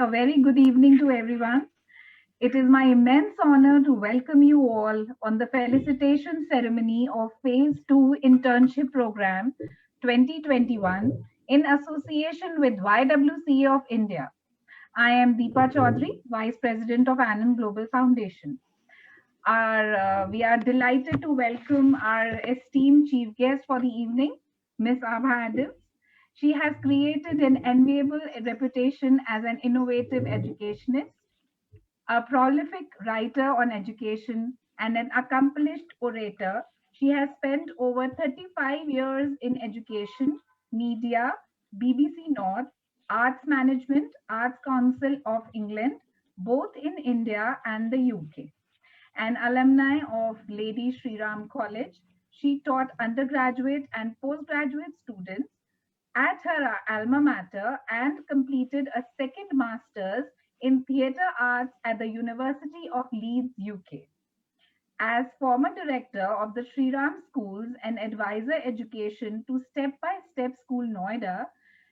a very good evening to everyone. It is my immense honor to welcome you all on the felicitation ceremony of Phase 2 Internship Program 2021 in association with YWCA of India. I am Deepa Chaudhary, Vice President of Anand Global Foundation. We are delighted to welcome our esteemed chief guest for the evening, Ms. Abha Adams. She has created an enviable reputation as an innovative educationist, a prolific writer on education, and an accomplished orator. She has spent over 35 years in education, media, BBC North, arts management, Arts Council of England, both in India and the UK. An alumni of Lady Shri Ram College, she taught undergraduate and postgraduate students at her alma mater and completed a second master's in theatre arts at the University of Leeds, UK. As former director of the Shri Ram Schools and advisor education to Step by Step School Noida,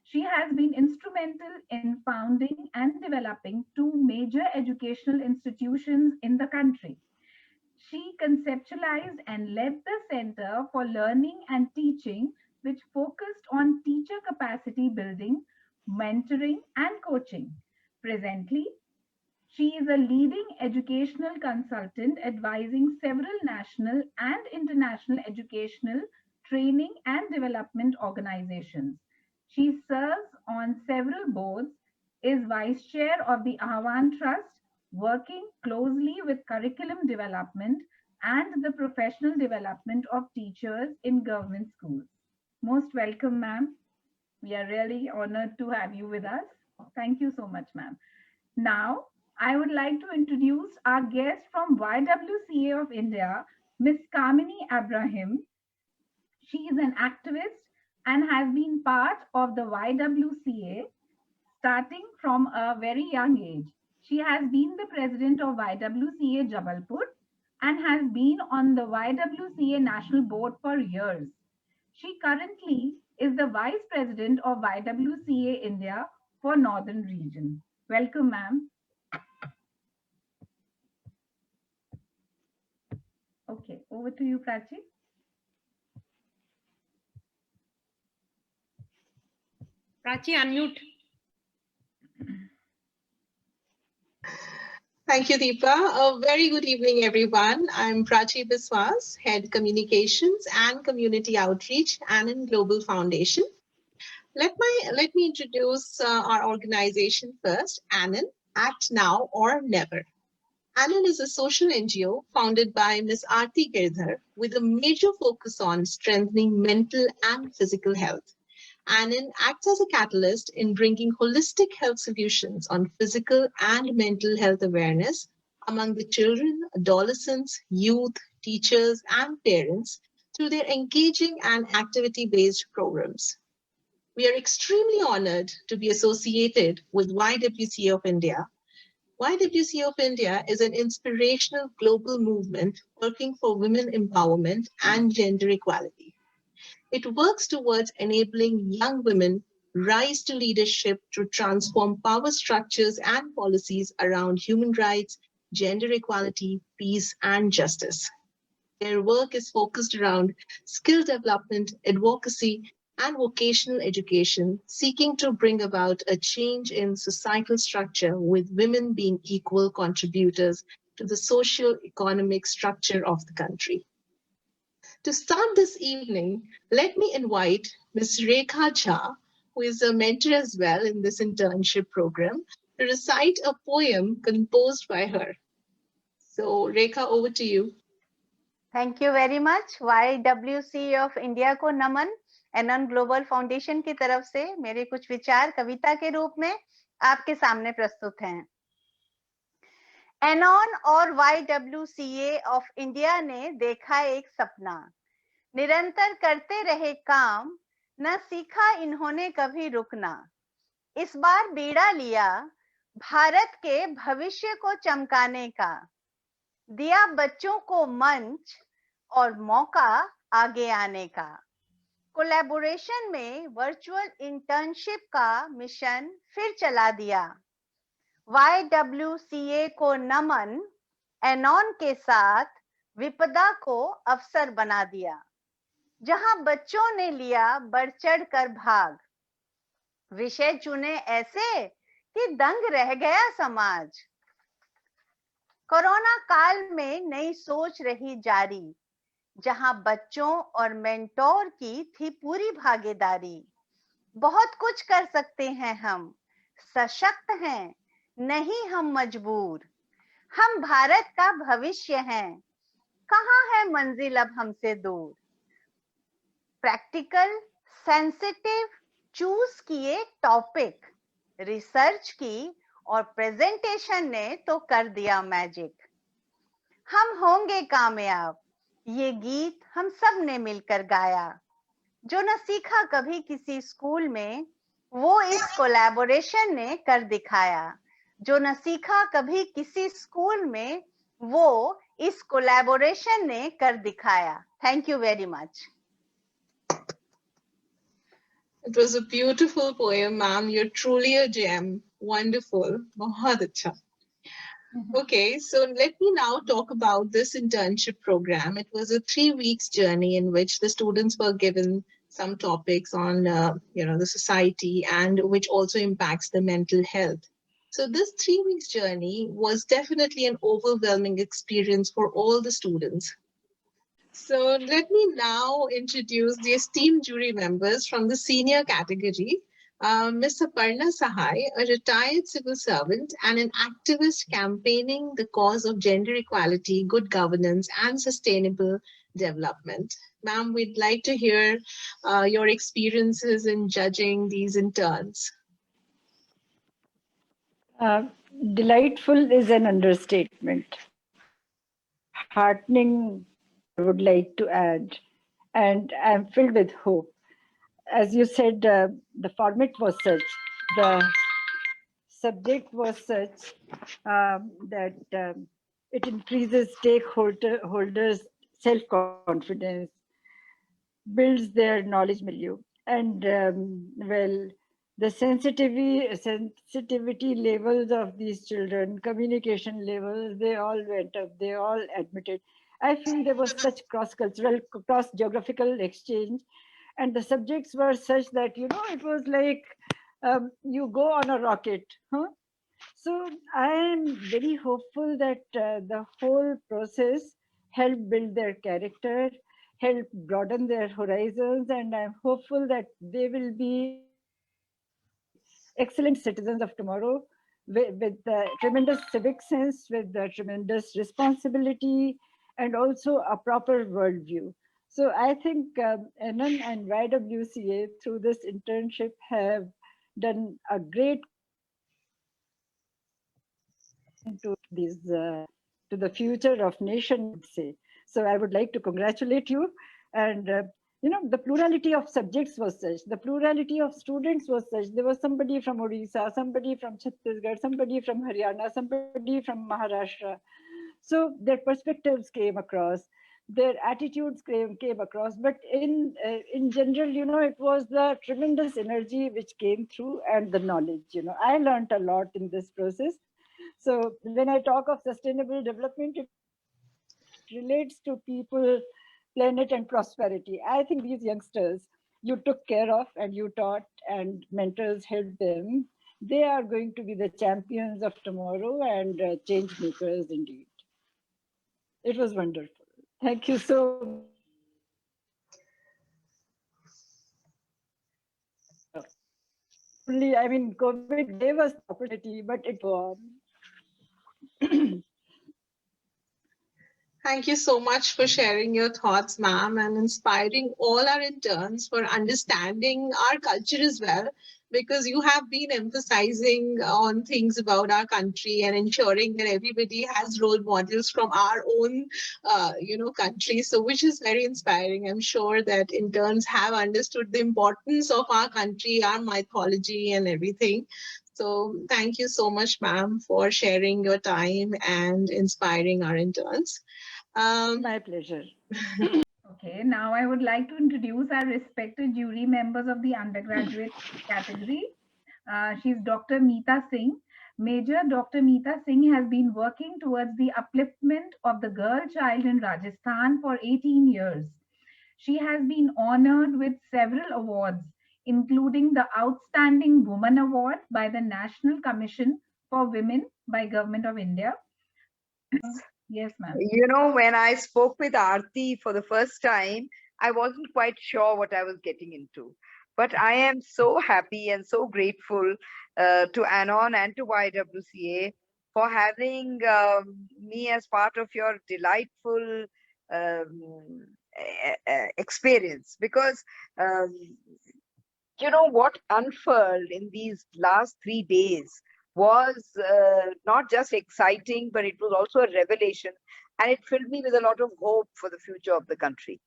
she has been instrumental in founding and developing two major educational institutions in the country. She conceptualized and led the Center for Learning and Teaching, which focused on teacher capacity building, mentoring, and coaching. Presently, she is a leading educational consultant advising several national and international educational training and development organizations. She serves on several boards, is vice chair of the Ahvan Trust, working closely with curriculum development and the professional development of teachers in government schools. Most welcome, ma'am. We are really honored to have you with us. Thank you so much, ma'am. Now, I would like to introduce our guest from YWCA of India, Ms. Kamini Abraham. She is an activist and has been part of the YWCA starting from a very young age. She has been the president of YWCA Jabalpur and has been on the YWCA National Board for years. She currently is the vice president of YWCA India for Northern Region. Welcome, ma'am. Okay, over to you, Prachi. Prachi, unmute. Thank you, Deepa. A very good evening, everyone. I'm Prachi Biswas, Head Communications and Community Outreach, Anand Global Foundation. Let me introduce our organization first, Anand, Act Now or Never. Anand is a social NGO founded by Ms. Aarti Girdhar with a major focus on strengthening mental and physical health. Anand acts as a catalyst in bringing holistic health solutions on physical and mental health awareness among the children, adolescents, youth, teachers, and parents through their engaging and activity-based programs. We are extremely honored to be associated with YWCA of India. YWCA of India is an inspirational global movement working for women empowerment and gender equality. It works towards enabling young women rise to leadership to transform power structures and policies around human rights, gender equality, peace, and justice. Their work is focused around skill development, advocacy, and vocational education, seeking to bring about a change in societal structure with women being equal contributors to the social economic structure of the country. To start this evening, let me invite Ms. Rekha Jha, who is a mentor as well in this internship program, to recite a poem composed by her. So, Rekha, over to you. Thank you very much. YWCA of India को नमन, एनॉन global foundation की तरफ से मेरे कुछ विचार कविता के रूप में आपके सामने प्रस्तुत हैं। एनॉन और YWCA ऑफ इंडिया ने देखा एक सपना, निरंतर करते रहे काम, न सीखा इन्होंने कभी रुकना। इस बार बीड़ा लिया भारत के भविष्य को चमकाने का, दिया बच्चों को मंच और मौका आगे आने का। कोलैबोरेशन में वर्चुअल इंटर्नशिप का मिशन फिर चला दिया। YWCA को नमन, एनॉन के साथ विपदा को अवसर बना दिया, जहां बच्चों ने लिया बढ़ चढ़ कर भाग, विषय चुने ऐसे कि दंग रह गया समाज। कोरोना काल में नई सोच रही जारी, जहां बच्चों और मेंटोर की थी पूरी भागीदारी। बहुत कुछ कर सकते हैं हम, सशक्त हैं, नहीं हम मजबूर। हम भारत का भविष्य हैं, कहाँ है मंजिल अब हमसे दूर। प्रैक्टिकल, सेंसिटिव चूज किए टॉपिक, रिसर्च की और प्रेजेंटेशन ने तो कर दिया मैजिक। हम होंगे कामयाब, ये गीत हम सब ने मिलकर गाया। जो न सीखा कभी किसी स्कूल में, वो इस कोलैबोरेशन ने कर दिखाया। जो न सीखा कभी किसी स्कूल में, वो इस कोलैबोरेशन ने कर दिखाया। Thank you very much. It was a beautiful poem, ma'am. You're truly a gem. Wonderful. Bahut acha. Okay, so let me now talk about this internship program. It was a 3 weeks journey in which the students were given some topics on, the society and which also impacts the mental health. So this 3 weeks journey was definitely an overwhelming experience for all the students. So let me now introduce the esteemed jury members from the senior category. Ms. Aparna Sahai, a retired civil servant and an activist campaigning the cause of gender equality, good governance, and sustainable development. Ma'am, we'd like to hear your experiences in judging these interns. Delightful is an understatement. Heartening, I would like to add, and I'm filled with hope. As you said, the format was such, the subject was such that it increases stakeholders' self-confidence, builds their knowledge milieu, and the sensitivity levels of these children, communication levels, they all went up, they all admitted. I feel there was such cross-cultural, cross-geographical exchange, and the subjects were such that, it was like you go on a rocket. So I am very hopeful that the whole process helped build their character, help broaden their horizons, and I'm hopeful that they will be excellent citizens of tomorrow with tremendous civic sense, with tremendous responsibility, and also a proper worldview. So I think NN and YWCA through this internship have done a great to these to the future of nation, would say. So I would like to congratulate you. And the plurality of subjects was such, the plurality of students was such. There was somebody from Odisha, somebody from Chhattisgarh, somebody from Haryana, somebody from Maharashtra. So their perspectives came across, their attitudes came across. But in general, it was the tremendous energy which came through and the knowledge. I learned a lot in this process. So when I talk of sustainable development, it relates to people, planet, and prosperity. I think these youngsters you took care of and you taught and mentors helped them. They are going to be the champions of tomorrow and change makers indeed. It was wonderful. Thank you so much. I mean, COVID gave us the opportunity, but it was. Thank you so much for sharing your thoughts, ma'am, and inspiring all our interns for understanding our culture as well, because you have been emphasizing on things about our country and ensuring that everybody has role models from our own, country. So, which is very inspiring. I'm sure that interns have understood the importance of our country, our mythology, and everything. So, thank you so much, ma'am, for sharing your time and inspiring our interns. My pleasure. Okay, now I would like to introduce our respected jury members of the undergraduate category. She's Dr. Meeta Singh. Major Dr. Meeta Singh has been working towards the upliftment of the girl child in Rajasthan for 18 years. She has been honored with several awards, including the Outstanding Woman Award by the National Commission for Women by Government of India. Yes, ma'am. You know, when I spoke with Aarti for the first time, I wasn't quite sure what I was getting into. But I am so happy and so grateful to Anon and to YWCA for having me as part of your delightful experience. Because, you know, what unfurled in these last 3 days was not just exciting, but it was also a revelation. And it filled me with a lot of hope for the future of the country.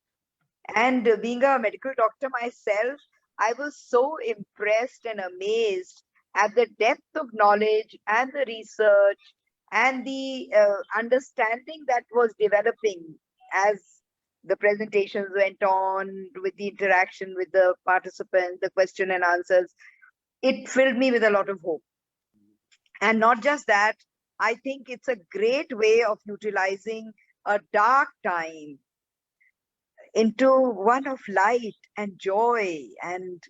And being a medical doctor myself, I was so impressed and amazed at the depth of knowledge and the research and the understanding that was developing as the presentations went on, with the interaction with the participants, the question and answers. It filled me with a lot of hope. And not just that, I think it's a great way of utilizing a dark time into one of light and joy and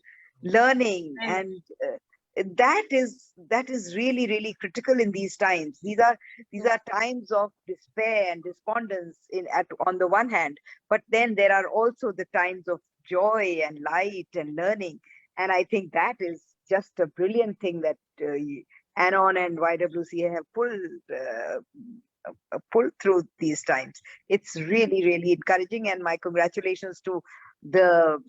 learning. And that is really, really critical in these times. These are times of despair and despondence on the one hand, but then there are also the times of joy and light and learning. And I think that is just a brilliant thing that Anon and YWCA have pulled through these times. It's really, really encouraging, and my congratulations to the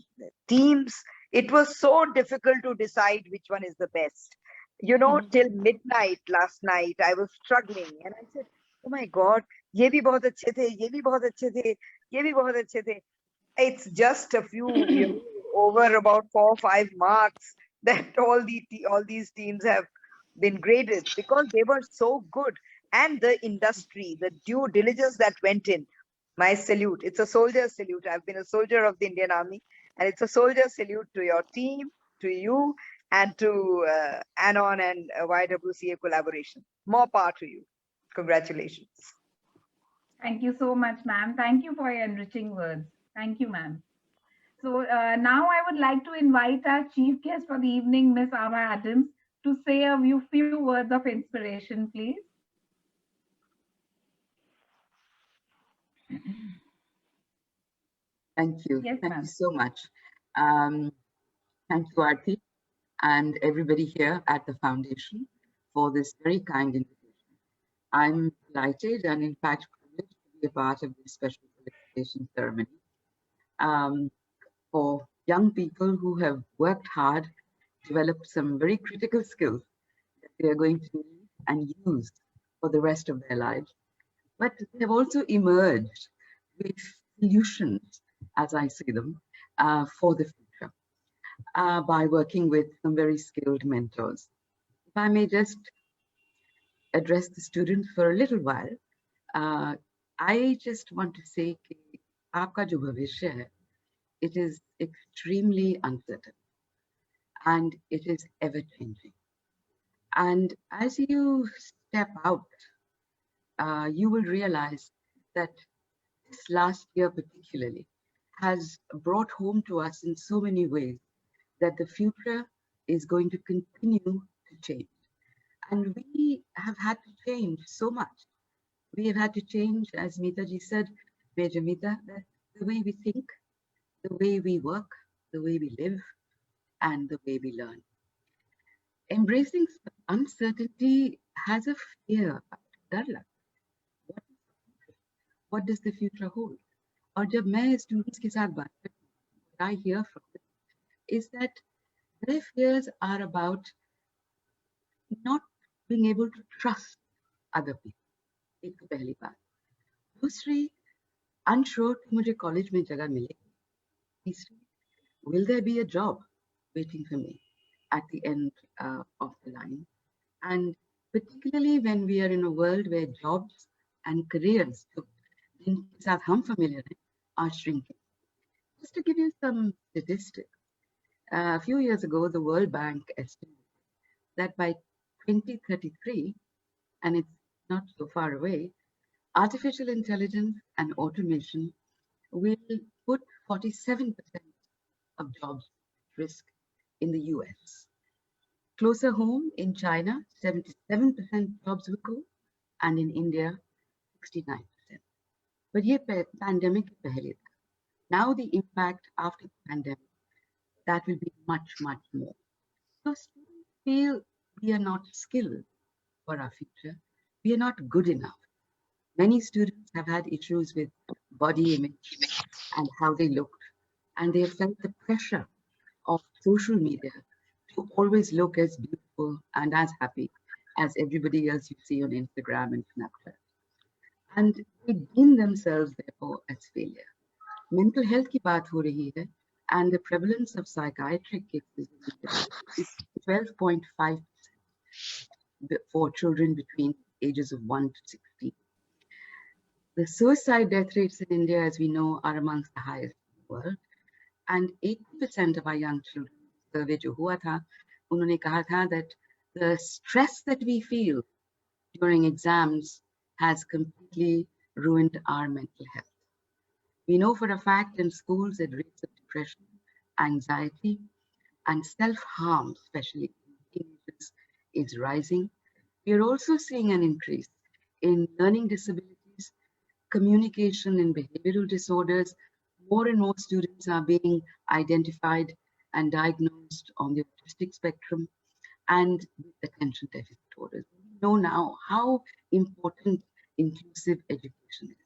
teams. It was so difficult to decide which one is the best. You know, till midnight last night, I was struggling, and I said, "Oh my God, ye bhi bahut achhe the, ye bhi bahut achhe the, ye bhi bahut achhe the." It's just a few, over about 4 or 5 marks that all these teams have been graded because they were so good. And the industry, the due diligence that went in, my salute. It's a soldier salute. I've been a soldier of the Indian Army, and it's a soldier salute to your team, to you, and to Anon and YWCA collaboration. More power to you. Congratulations. Thank you so much, ma'am. Thank you for your enriching words. Thank you, ma'am. So now I would like to invite our chief guest for the evening, Miss Ava Adams, to say a few words of inspiration, please. Thank you. Yes, Thank ma'am. you so much. Thank you, Aarti, and everybody here at the foundation for this very kind invitation. I'm delighted and in fact privileged to be a part of this special felicitation ceremony for young people who have worked hard, developed some very critical skills that they are going to need and use for the rest of their lives. But they have also emerged with solutions, as I see them, for the future by working with some very skilled mentors. If I may just address the students for a little while, I just want to say that aapka jo bhavishya hai, it is extremely uncertain and it is ever changing. And as you step out, you will realize that this last year particularly has brought home to us in so many ways that the future is going to continue to change. And we have had to change so much. We have had to change, as Meeta ji said, Major Meeta, that the way we think, the way we work, the way we live, and the way we learn. Embracing uncertainty has a fear, डर लगता है. What does the future hold? और जब मैं students के साथ बात करती हूँ, what I hear from them is that their fears are about not being able to trust other people. एक तो पहली बात. दूसरी, unsure कि मुझे college में जगह मिलेगी. तीसरी, will there be a job waiting for me at the end of the line? And particularly when we are in a world where jobs and careers, जिनके साथ हम familiar हैं, are shrinking. Just to give you some statistics, a few years ago, the World Bank estimated that by 2033, and it's not so far away, artificial intelligence and automation will put 47% of jobs at risk in the US. Closer home in China, 77% jobs will go, and in India, 69%. But ye pandemic pehle tha. Now the impact after the pandemic, that will be much, much more. So students feel we are not skilled for our future. We are not good enough. Many students have had issues with body image and how they looked, and they have felt the pressure of social media to always look as beautiful and as happy as everybody else you see on Instagram and Snapchat. And they deem themselves therefore as failure. Mental health ki baat ho rahi hai, and the prevalence of psychiatric cases is 12.5% for children between ages of 1 to 16. The suicide death rates in India, as we know, are amongst the highest in the world. And 80% of our young children, survey jo hua tha, unhone kaha tha that the stress that we feel during exams has completely ruined our mental health. We know for a fact in schools that rates of depression, anxiety, and self-harm, especially in teenagers, is rising. We are also seeing an increase in learning disabilities, communication and behavioral disorders. More and more students are being identified and diagnosed on the autistic spectrum and with attention deficit disorders. We know now how important inclusive education is.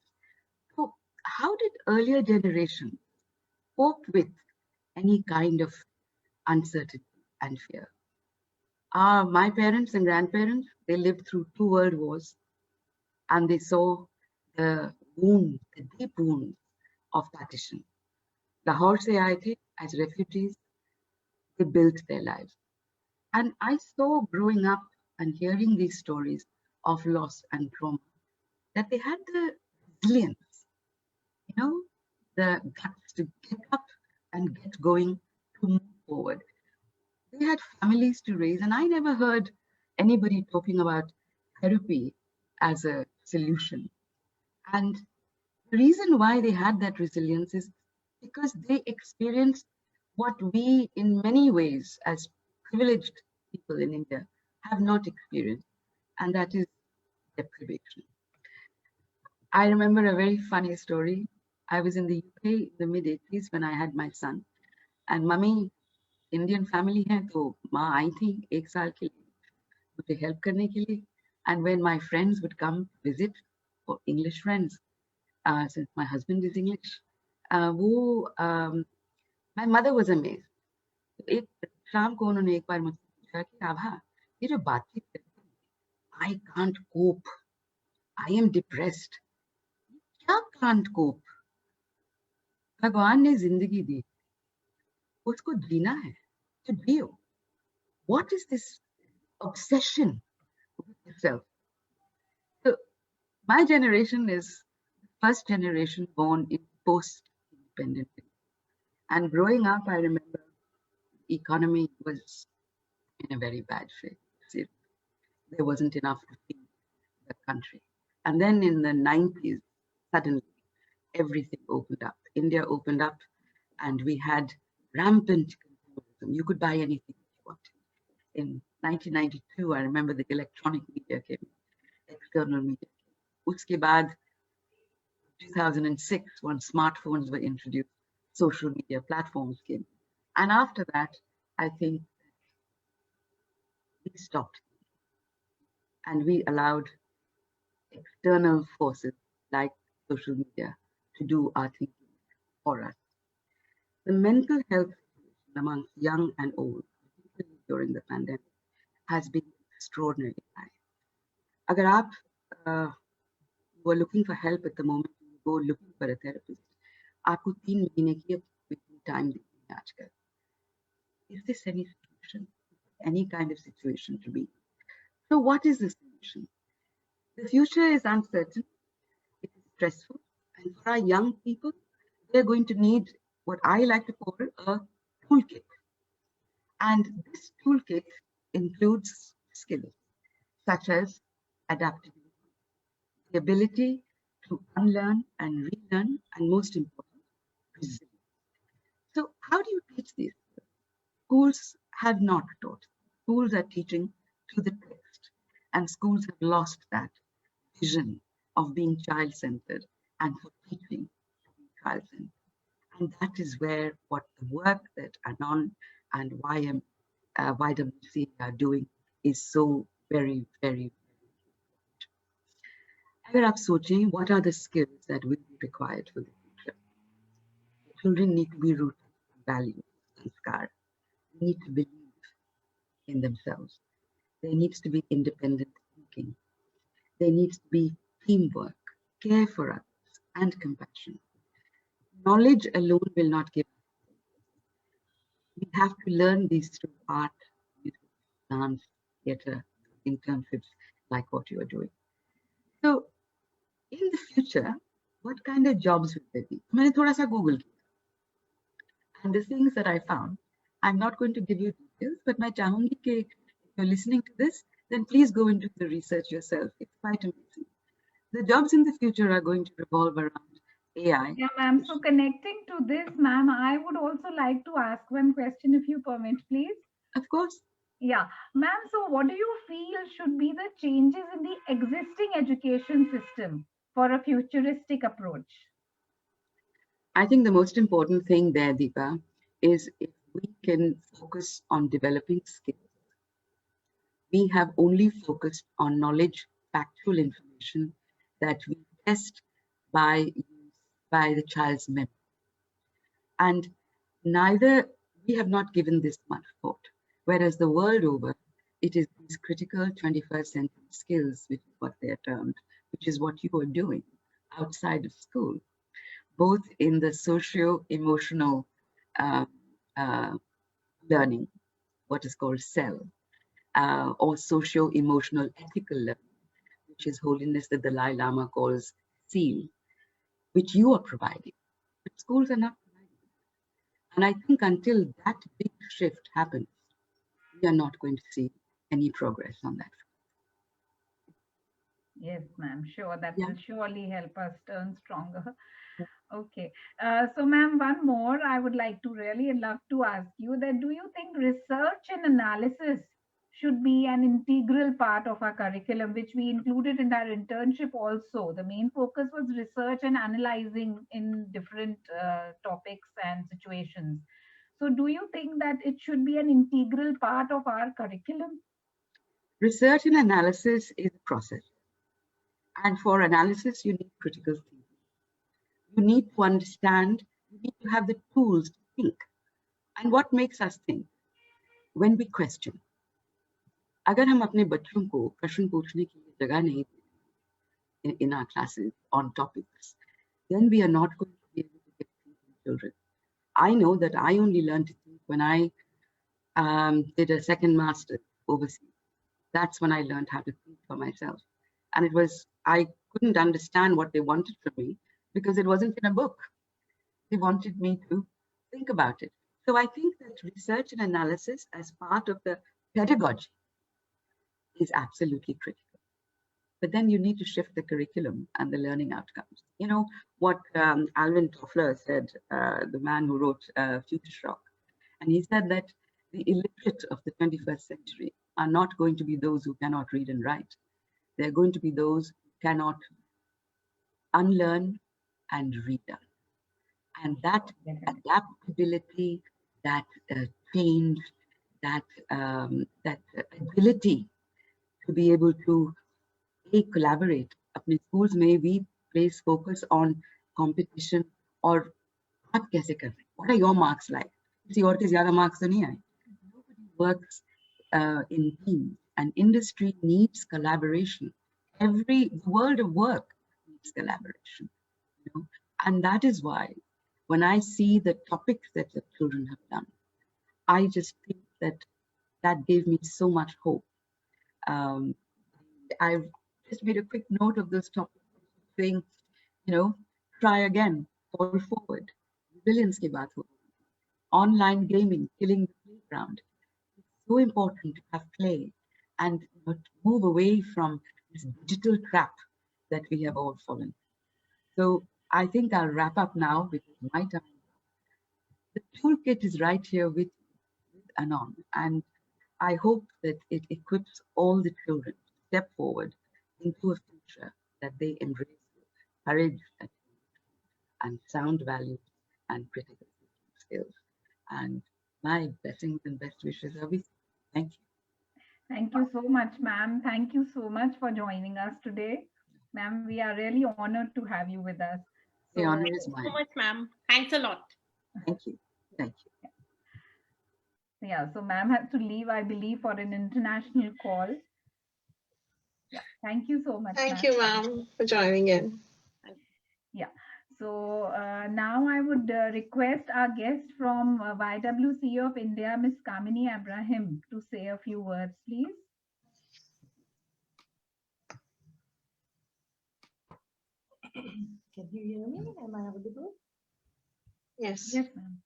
So how did earlier generations cope with any kind of uncertainty and fear? My parents and grandparents, they lived through 2 world wars, and they saw the wounds, the deep wounds of partition. Lahore se aaye the as refugees, they built their lives. And I saw growing up and hearing these stories of loss and trauma, that they had the resilience, you know, the guts to get up and get going, to move forward. They had families to raise, and I never heard anybody talking about therapy as a solution. And the reason why they had that resilience is because they experienced what we, in many ways, as privileged people in India, have not experienced, and that is deprivation. I remember a very funny story. I was in the UK in the mid-80s when I had my son, and mummy, Indian family hai, to maa aayi thi 1 saal ke liye, mujhe help karne ke liye. And when my friends would come visit, or English friends, since my husband is English, my mother was amazed. एक शाम को उन्होंने एक बार मुझसे पूछा कि आभा, ये जो बातचीत करते हैं, I can't cope, I am depressed. क्या can't cope? भगवान ने जिंदगी दी, उसको जीना है, तो जियो. What is this obsession with yourself? So my generation is the first generation born in post-independent. And growing up, I remember the economy was in a very bad shape. There wasn't enough to feed the country. And then in the 90s, suddenly everything opened up. India opened up, and we had rampant consumerism. You could buy anything you wanted. In 1992, I remember the electronic media came, external media came. Uske baad, 2006, when smartphones were introduced, social media platforms came. And after that, I think we stopped. And we allowed external forces like social media to do our thinking for us. The mental health situation amongst young and old, particularly during the pandemic, has been extraordinarily high. Agar aap were looking for help at the moment, you go looking for a therapist, aapko 3 mahine ki time deeni hai aajkal. Is this any solution? Any kind of situation to be? So what is the solution? The future is uncertain, it is stressful, and for our young people, they're going to need what I like to call a toolkit. And this toolkit includes skills. such as adaptability, the ability to unlearn and relearn, and most important, resilience. So how do you teach these? Schools have not taught. Schools are teaching to the text, and schools have lost that vision of being child-centered and for teaching child-centered. And that is where what the work that Anon and YWCA are doing is so very, very, अगर आप सोचें, what are the skills that will be required for the future? Children need to be rooted in values and scar. They need to believe in themselves. There needs to be independent thinking. There needs to be teamwork, care for others, and compassion. Knowledge alone will not give. We have to learn these through art, music, dance, theatre, internships, like what you are doing. So, in the future, what kind of jobs will there be? मैंने थोड़ा सा Google किया. And the things that I found, I'm not going to give you details, but मैं चाहूंगी कि if you're listening to this, then please go into the research yourself. It's quite amazing. The jobs in the future are going to revolve around AI. Yeah, ma'am. So connecting to this, ma'am, I would also like to ask one question, if you permit, please. Of course. Yeah, ma'am. So what do you feel should be the changes in the existing education system for a futuristic approach? I think the most important thing there, Deepa, is if we can focus on developing skills. We have only focused on knowledge, factual information that we test by the child's memory. And neither, we have not given this much thought. Whereas the world over, it is these critical 21st century skills, which is what they're termed, which is what you are doing outside of school, both in the socio-emotional learning, what is called CEL, or socio-emotional ethical learning, which is holiness that the Dalai Lama calls SEAL, which you are providing, but schools are not providing. And I think until that big shift happens, we are not going to see any progress on that. Yes, ma'am. Sure, that Yeah. will surely help us turn stronger. Okay. So, ma'am, one more I would like to really love to ask you that do you think research and analysis should be an integral part of our curriculum, which we included in our internship also? The main focus was research and analyzing in different topics and situations. So do you think that it should be an integral part of our curriculum? Research and analysis is a process. And for analysis, you need critical thinking. You need to understand, you need to have the tools to think. And what makes us think? When we question. अगर हम अपने बच्चों को प्रश्न पूछने की जगह नहीं देते in our classes on topics, then we are not going to be able to get thinking children. I know that I only learned to think when I did a second master overseas. That's when I learned how to think for myself. And it was, I couldn't understand what they wanted from me because it wasn't in a book. They wanted me to think about it. So I think that research and analysis as part of the pedagogy is absolutely critical. But then you need to shift the curriculum and the learning outcomes. You know, what Alvin Toffler said, the man who wrote Future Shock, and he said that the illiterate of the 21st century are not going to be those who cannot read and write. They're going to be those who cannot unlearn and relearn. And that adaptability, that change, that ability to be able to collaborate. अपने schools में we place focus on competition और आप कैसे कर रहे हैं? What are your marks like? किसी और के ज़्यादा marks तो नहीं आए. Nobody works in teams, and industry needs collaboration. The world of work needs collaboration. You know? And that is why when I see the topics that the children have done, I just think that gave me so much hope. I've just made a quick note of those topics, saying, you know, try again, fall forward, resilience ki baat ho. Online gaming, killing the playground. It's so important to have play, and move away from this digital trap that we have all fallen. So I think I'll wrap up now because my time. The toolkit is right here with Anon, and I hope that it equips all the children to step forward into a future that they embrace with courage and sound values and critical thinking skills. And my blessings and best wishes are with you. Thank you. Thank you so much, ma'am. Thank you so much for joining us today. Ma'am, we are really honored to have you with us. The So, honor is So mine. much, ma'am. Thanks a lot. Thank you. Thank you. yeah, so ma'am has to leave, I believe, for an international call. Yeah, thank you so much, Thank ma'am. you, ma'am, for joining in. Yeah. So now I would request our guest from YWCA of India, Ms. Kamini Abraham, to say a few words, please. Can you hear me? Am I audible? Yes. Yes, ma'am.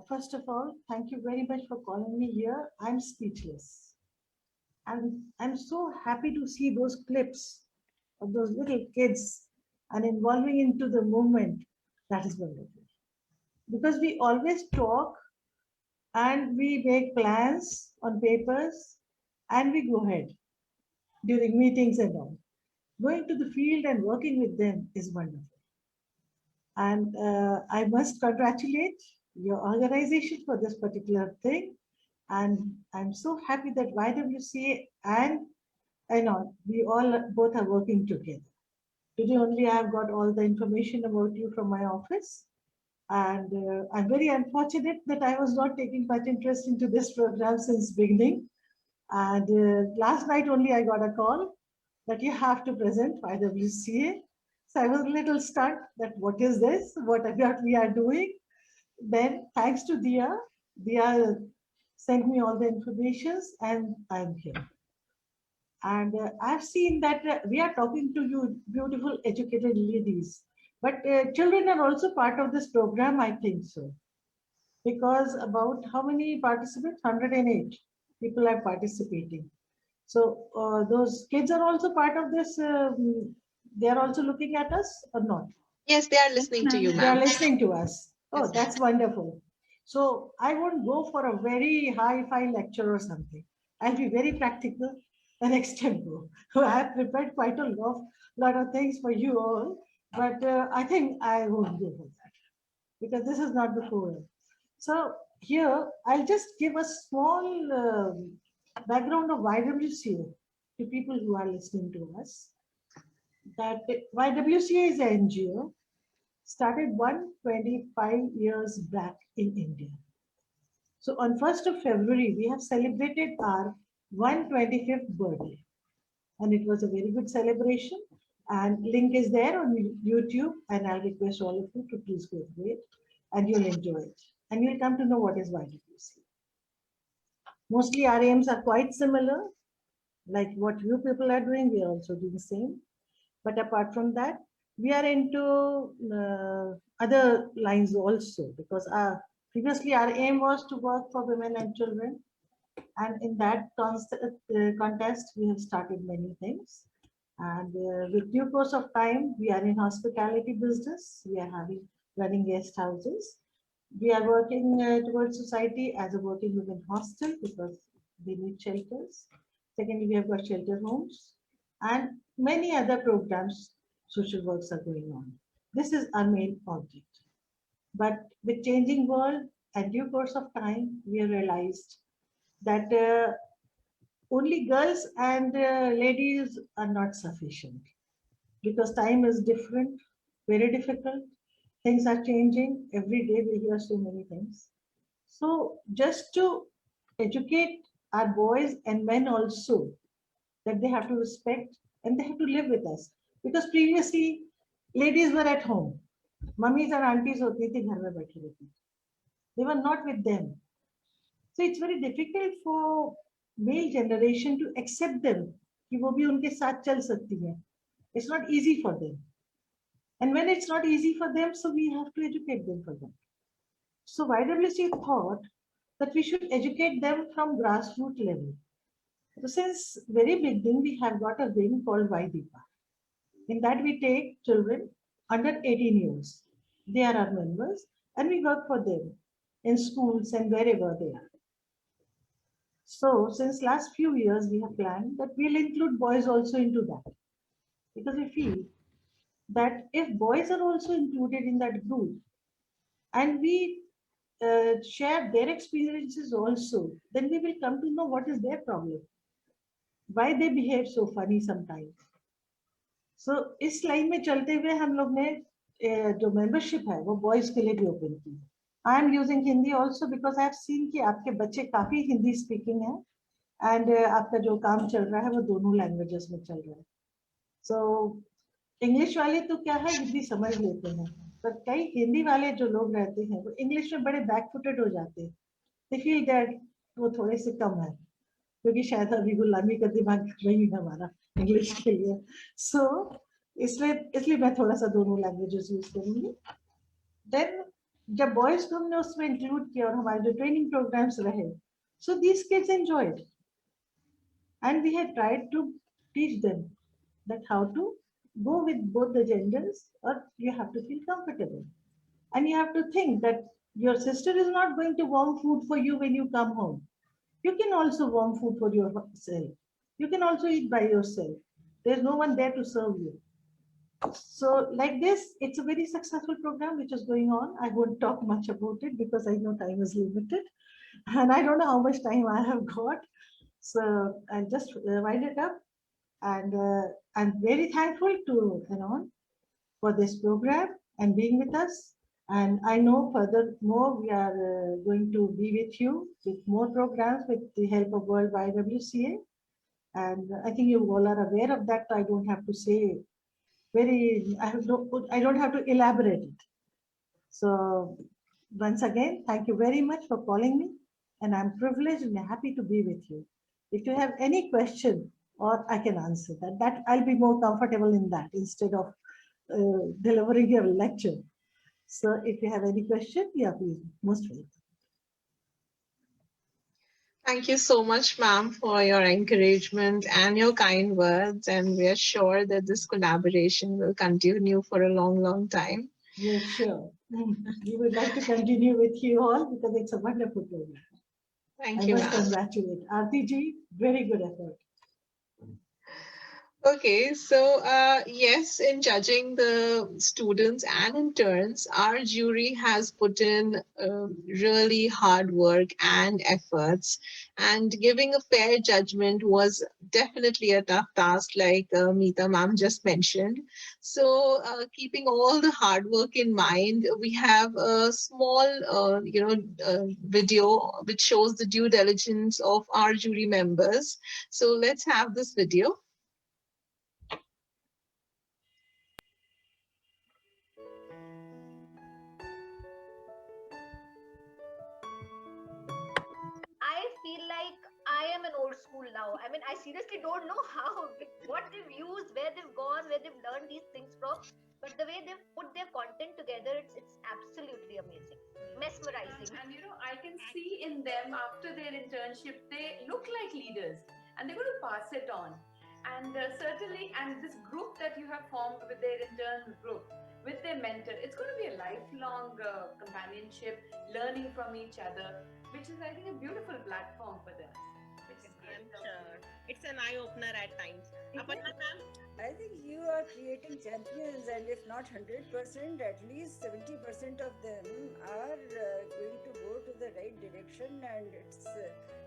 First of all, thank you very much for calling me here. I'm speechless. I'm so happy to see those clips of those little kids and involving into the movement. That is wonderful. Because we always talk and we make plans on papers and we go ahead during meetings and all. Going to the field and working with them is wonderful. And I must congratulate your organization for this particular thing. And I'm so happy that YWCA and Anon, we all both are working together. Today only I've got all the information about you from my office. And I'm very unfortunate that I was not taking much interest into this program since beginning. And last night only I got a call that you have to present YWCA. So I was a little stunned that what is this, what we are doing. Then thanks to Dia sent me all the informations and I'm here. And I've seen that we are talking to you beautiful educated ladies, but children are also part of this program, I think so. Because about how many participants? 108 people are participating. So those kids are also part of this. They are also looking at us or not? Yes, they are listening to you, They are ma'am. listening to us. Oh, Yes. that's wonderful. So I won't go for a very high-fi lecture or something. I'll be very practical the next time go. So I have prepared quite a lot of things for you all, but I think I won't go for that because this is not the forum. So here, I'll just give a small background of YWCA to people who are listening to us. That YWCA is an NGO started 125 years back in India. So on 1st of February, we have celebrated our 125th birthday. And it was a very good celebration. And link is there on YouTube. And I'll request all of you to please go through it. And you'll enjoy it. And you'll come to know what is YWCA. Mostly our aims are quite similar. Like what you people are doing, we are also doing the same. But apart from that, we are into other lines also because previously our aim was to work for women and children. And in that contest, we have started many things. And with due course of time, we are in hospitality business. We are running guest houses. We are working towards society as a working women hostel because they need shelters. Secondly, we have got shelter homes and many other programs, social works are going on. This is our main object. But with changing world and due course of time, we have realized that only girls and ladies are not sufficient because time is different, very difficult. Things are changing. Every day we hear so many things. So just to educate our boys and men also that they have to respect and they have to live with us. Because previously, ladies were at home. Mummies and aunties hoti thi, ghar mein bathi rehti. They were not with them. So it's very difficult for male generation to accept them. कि वो भी उनके साथ चल सकती हैं. It's not easy for them. And when it's not easy for them, so we have to educate them for them. So YWC thought that we should educate them from grassroots level. So since very beginning, we have got a wing called YDIPA. In that we take children under 18 years. They are our members and we work for them in schools and wherever they are. So since last few years, we have planned that we'll include boys also into that, because we feel that if boys are also included in that group and we share their experiences also, then we will come to know what is their problem, why they behave so funny sometimes. So इस line में चलते हुए हम लोग ने जो membership है वो बॉयज के लिए भी ओपन की. I am using Hindi also because I have seen कि आपके बच्चे काफी हिंदी स्पीकिंग है एंड आपका जो काम चल रहा है वो दोनों लैंग्वेजेस में चल रहा है. सो इंग्लिश वाले तो क्या है हिंदी समझ लेते हैं, पर कई हिंदी वाले जो लोग रहते हैं वो इंग्लिश में बड़े बैकफुटेड हो जाते हैं. दे फील दैट वो थोड़े से कम है क्योंकि शायद अभी गुलामी का दिमाग नहीं है हमारा इंग्लिश के लिए. सो इसलिए मैं थोड़ा सा दोनों लैंग्वेजेस यूज करूंगी. देन जब बॉयज को हमने उसमें इंक्लूड किया और हमारे जो ट्रेनिंग प्रोग्राम्स रहे, so these kids enjoyed and we have tried to teach them that how to go with both the genders, or you have to feel comfortable and you have to think that your sister is not going to warm food for you when you come home. You can also warm food for yourself. You can also eat by yourself. There's no one there to serve you. So like this, it's a very successful program which is going on. I won't talk much about it because I know time is limited and I don't know how much time I have got. So I'll just wind it up. And I'm very thankful to Anon for this program and being with us. And I know furthermore we are going to be with you with more programs with the help of World YWCA. And I think you all are aware of that. I don't have to say I don't have to elaborate it. So once again, thank you very much for calling me. And I'm privileged and happy to be with you. If you have any question, or I can answer that I'll be more comfortable in that instead of delivering your lecture. So if you have any question, yeah, please, most welcome. Thank you so much, ma'am, for your encouragement and your kind words. And we are sure that this collaboration will continue for a long, long time. Yes, sure. We would like to continue with you all because it's a wonderful program. Thank you, I must ma'am. congratulate Aarti ji, very good effort. Okay, so yes, in judging the students and interns, our jury has put in really hard work and efforts, and giving a fair judgment was definitely a tough task, like Meeta ma'am just mentioned. So keeping all the hard work in mind, we have a small video which shows the due diligence of our jury members. So let's have this video. I feel like I am an old school now. I mean, I seriously don't know how, what they've used, where they've gone, where they've learned these things from. But the way they've put their content together, it's absolutely amazing, mesmerizing. And I can see in them after their internship, they look like leaders and they're going to pass it on. And certainly, and this group that you have formed with their intern group, with their mentor, it's going to be a lifelong companionship, learning from each other, which is, I think, a beautiful platform for them. I'm sure. It's an eye-opener at times. Aparna ma'am? I think you are creating champions, and if not 100%, at least 70% of them are going to go to the right direction, and it's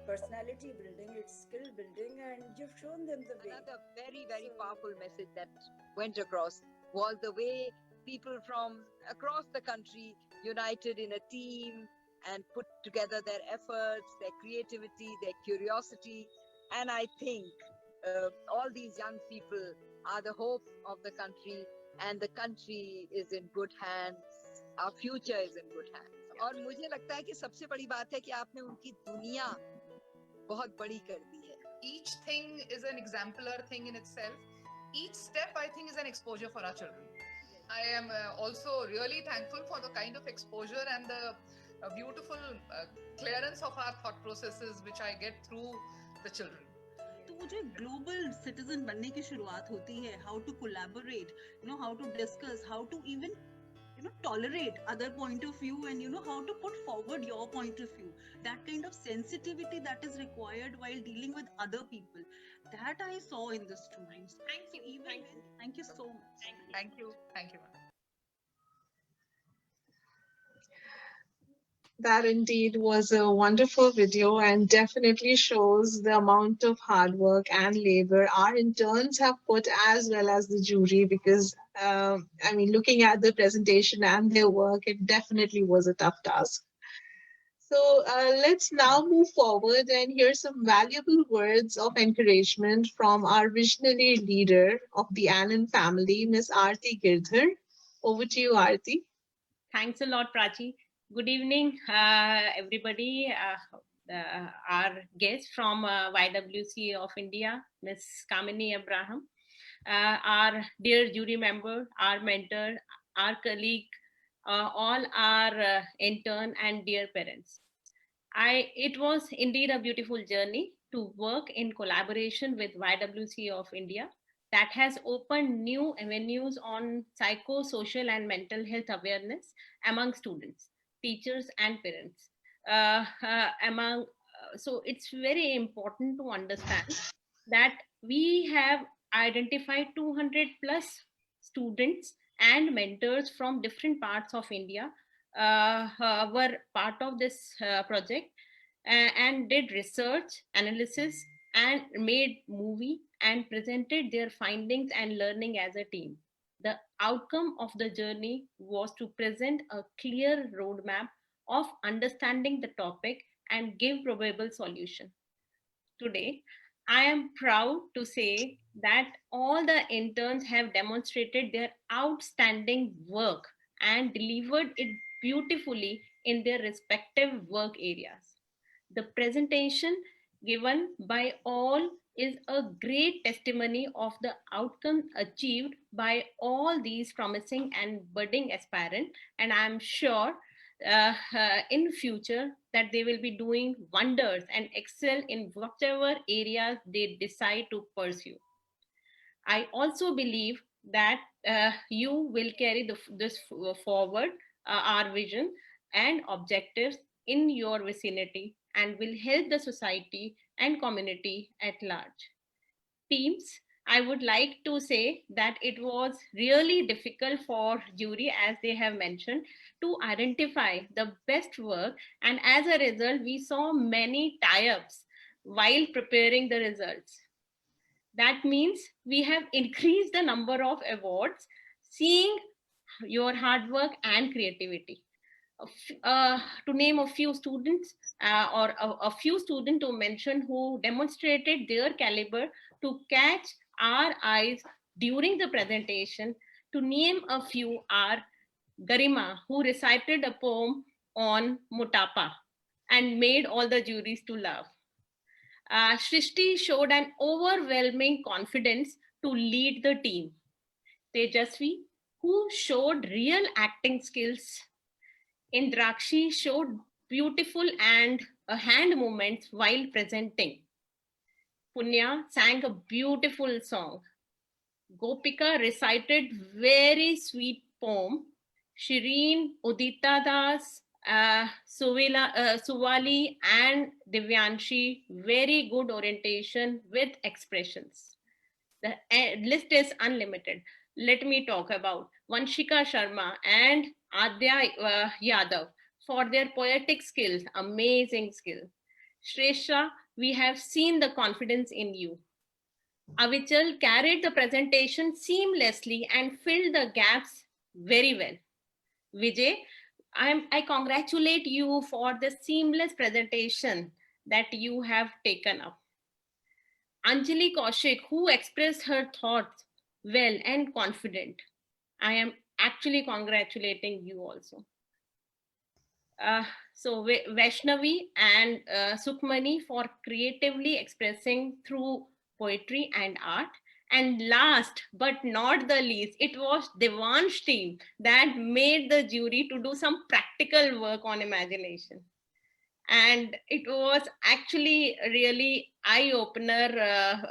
personality building, it's skill building, and you've shown them the way. Another very, very powerful message that went across was the way people from across the country united in a team and put together their efforts, their creativity, their curiosity. And I think all these young people are the hope of the country, and the country is in good hands. Our future is in good hands. और मुझे लगता है कि सबसे बड़ी बात है कि आपने उनकी दुनिया बहुत बड़ी कर दी है. Each thing is an exemplar thing in itself. Each step, I think, is an exposure for our children. I am also really thankful for the kind of exposure and the a beautiful clearance of our thought processes, which I get through the children. तो वो जो global citizen बनने की शुरुआत होती है, how to collaborate, how to discuss, how to even tolerate other point of view, and how to put forward your point of view, that kind of sensitivity that is required while dealing with other people, that I saw in the students. Thank you. Thank you so much. Thank you, ma'am. That indeed was a wonderful video and definitely shows the amount of hard work and labor our interns have put, as well as the jury, because I mean, looking at the presentation and their work, it definitely was a tough task. So let's now move forward and hear some valuable words of encouragement from our visionary leader of the Anand family, Ms. Aarti Girdhar. Over to you, Aarti. Thanks a lot, Prachi. Good evening, everybody. Our guest from YWC of India, Ms. Kamini Abraham, our dear jury member, our mentor, our colleague, all our intern and dear parents. It was indeed a beautiful journey to work in collaboration with YWC of India that has opened new avenues on psychosocial and mental health awareness among students, teachers and parents. So it's very important to understand that we have identified 200 plus students and mentors from different parts of India were part of this project and did research, analysis, and made movie and presented their findings and learning as a team. The outcome of the journey was to present a clear roadmap of understanding the topic and give probable solution. Today, I am proud to say that all the interns have demonstrated their outstanding work and delivered it beautifully in their respective work areas. The presentation given by all is a great testimony of the outcome achieved by all these promising and budding aspirants, and I'm sure in future that they will be doing wonders and excel in whatever areas they decide to pursue. I also believe that you will carry this forward, our vision and objectives in your vicinity, and will help the society and community at large. Teams, I would like to say that it was really difficult for jury, as they have mentioned, to identify the best work, and as a result, we saw many tie-ups while preparing the results. That means we have increased the number of awards, seeing your hard work and creativity. To name a few students or a few students to mention who demonstrated their caliber to catch our eyes during the presentation, to name a few are Garima, who recited a poem on Motapa and made all the juries to laugh. Shrishti showed an overwhelming confidence to lead the team. Tejasvi, who showed real acting skills. Indrakshi showed beautiful and hand movements while presenting. Punya sang a beautiful song. Gopika recited very sweet poem. Shireen, Udita Das, Suvali and Divyanshi, very good orientation with expressions. The list is unlimited. Let me talk about Vanshika Sharma and Adya Yadav for their poetic skills, amazing skill. Shresha, we have seen the confidence in you. Avichal carried the presentation seamlessly and filled the gaps very well. Vijay, I congratulate you for the seamless presentation that you have taken up. Anjali Kaushik, who expressed her thoughts well and confident. I am actually congratulating you also. So Vaishnavi and Sukhmani for creatively expressing through poetry and art, And last but not the least, it was Devansh team that made the jury to do some practical work on imagination. And it was actually really eye-opener.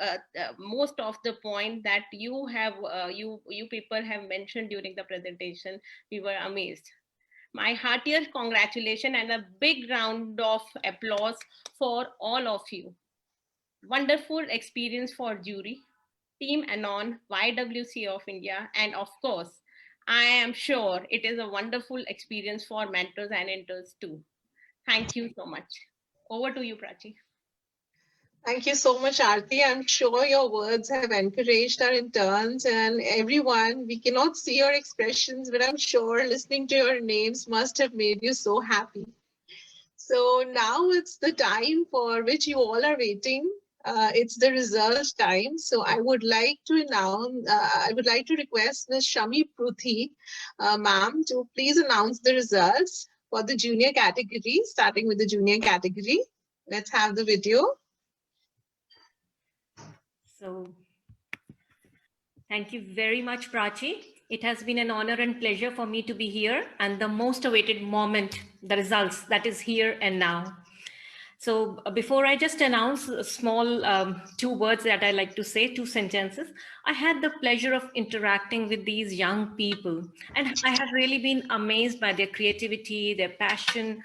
Most of the point that you people have mentioned during the presentation, we were amazed. My heartiest congratulations and a big round of applause for all of you. Wonderful experience for jury, Team Anon, YWC of India, and of course, I am sure it is a wonderful experience for mentors and interns too. Thank you so much. Over to you, Prachi. Thank you so much, Aarti. I'm sure your words have encouraged our interns and everyone. We cannot see your expressions, but I'm sure listening to your names must have made you so happy. So now it's the time for which you all are waiting. It's the results time. So I would like to announce, I would like to request Ms. Shami Pruthi, ma'am, to please announce the results for the junior category, starting with the junior category. Let's have the video. So, thank you very much, Prachi. It has been an honor and pleasure for me to be here, and the most awaited moment, the results, that is here and now. So before I just announce a small 2 words that I like to say, 2 sentences, I had the pleasure of interacting with these young people, and I have really been amazed by their creativity, their passion,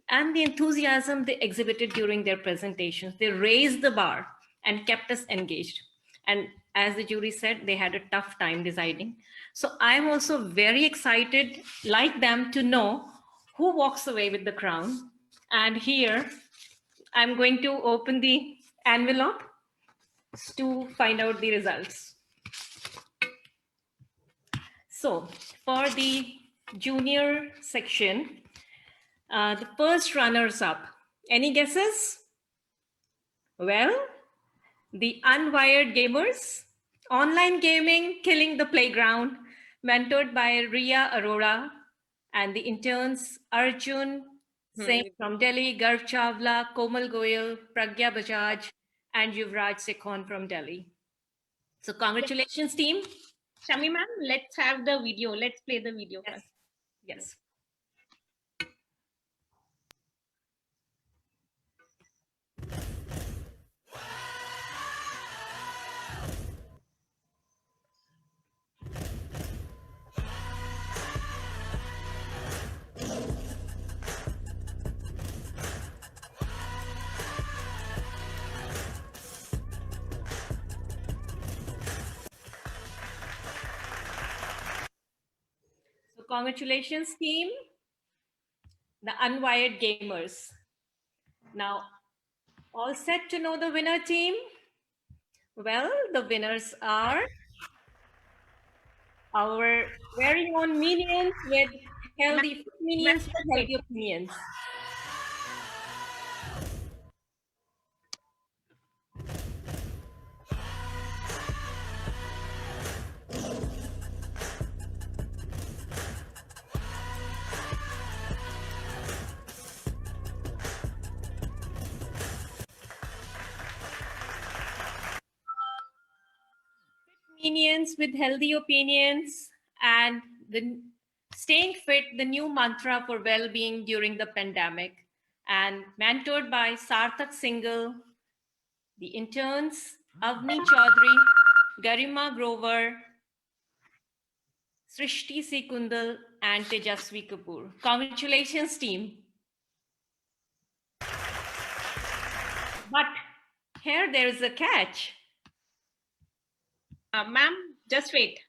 and the enthusiasm they exhibited during their presentations. They raised the bar and kept us engaged. And as the jury said, they had a tough time deciding. So I'm also very excited, like them, to know who walks away with the crown. And here, I'm going to open the envelope to find out the results. So for the junior section, the first runners up, any guesses? Well, the Unwired Gamers, online gaming, killing the playground, mentored by Ria Arora, and the interns Arjun Singh from Delhi, Garv Chawla, Komal Goyal, Pragya Bajaj, and Yuvraj Sekhon from Delhi. So congratulations, team. Shami ma'am, let's have the video. Let's play the video first. Yes. Congratulations, team, the Unwired Gamers. Now, all set to know the winner, team? Well, the winners are our very own minions with healthy minions with healthy opinions. Minions with healthy opinions, and the staying fit, the new mantra for well-being during the pandemic, and mentored by Sarthak Singhal, the interns Avni Chaudhary, Garima Grover, Srishti Sekundal, and Tejasvi Kapoor. Congratulations, team. But here there is a catch. Ma'am, just wait.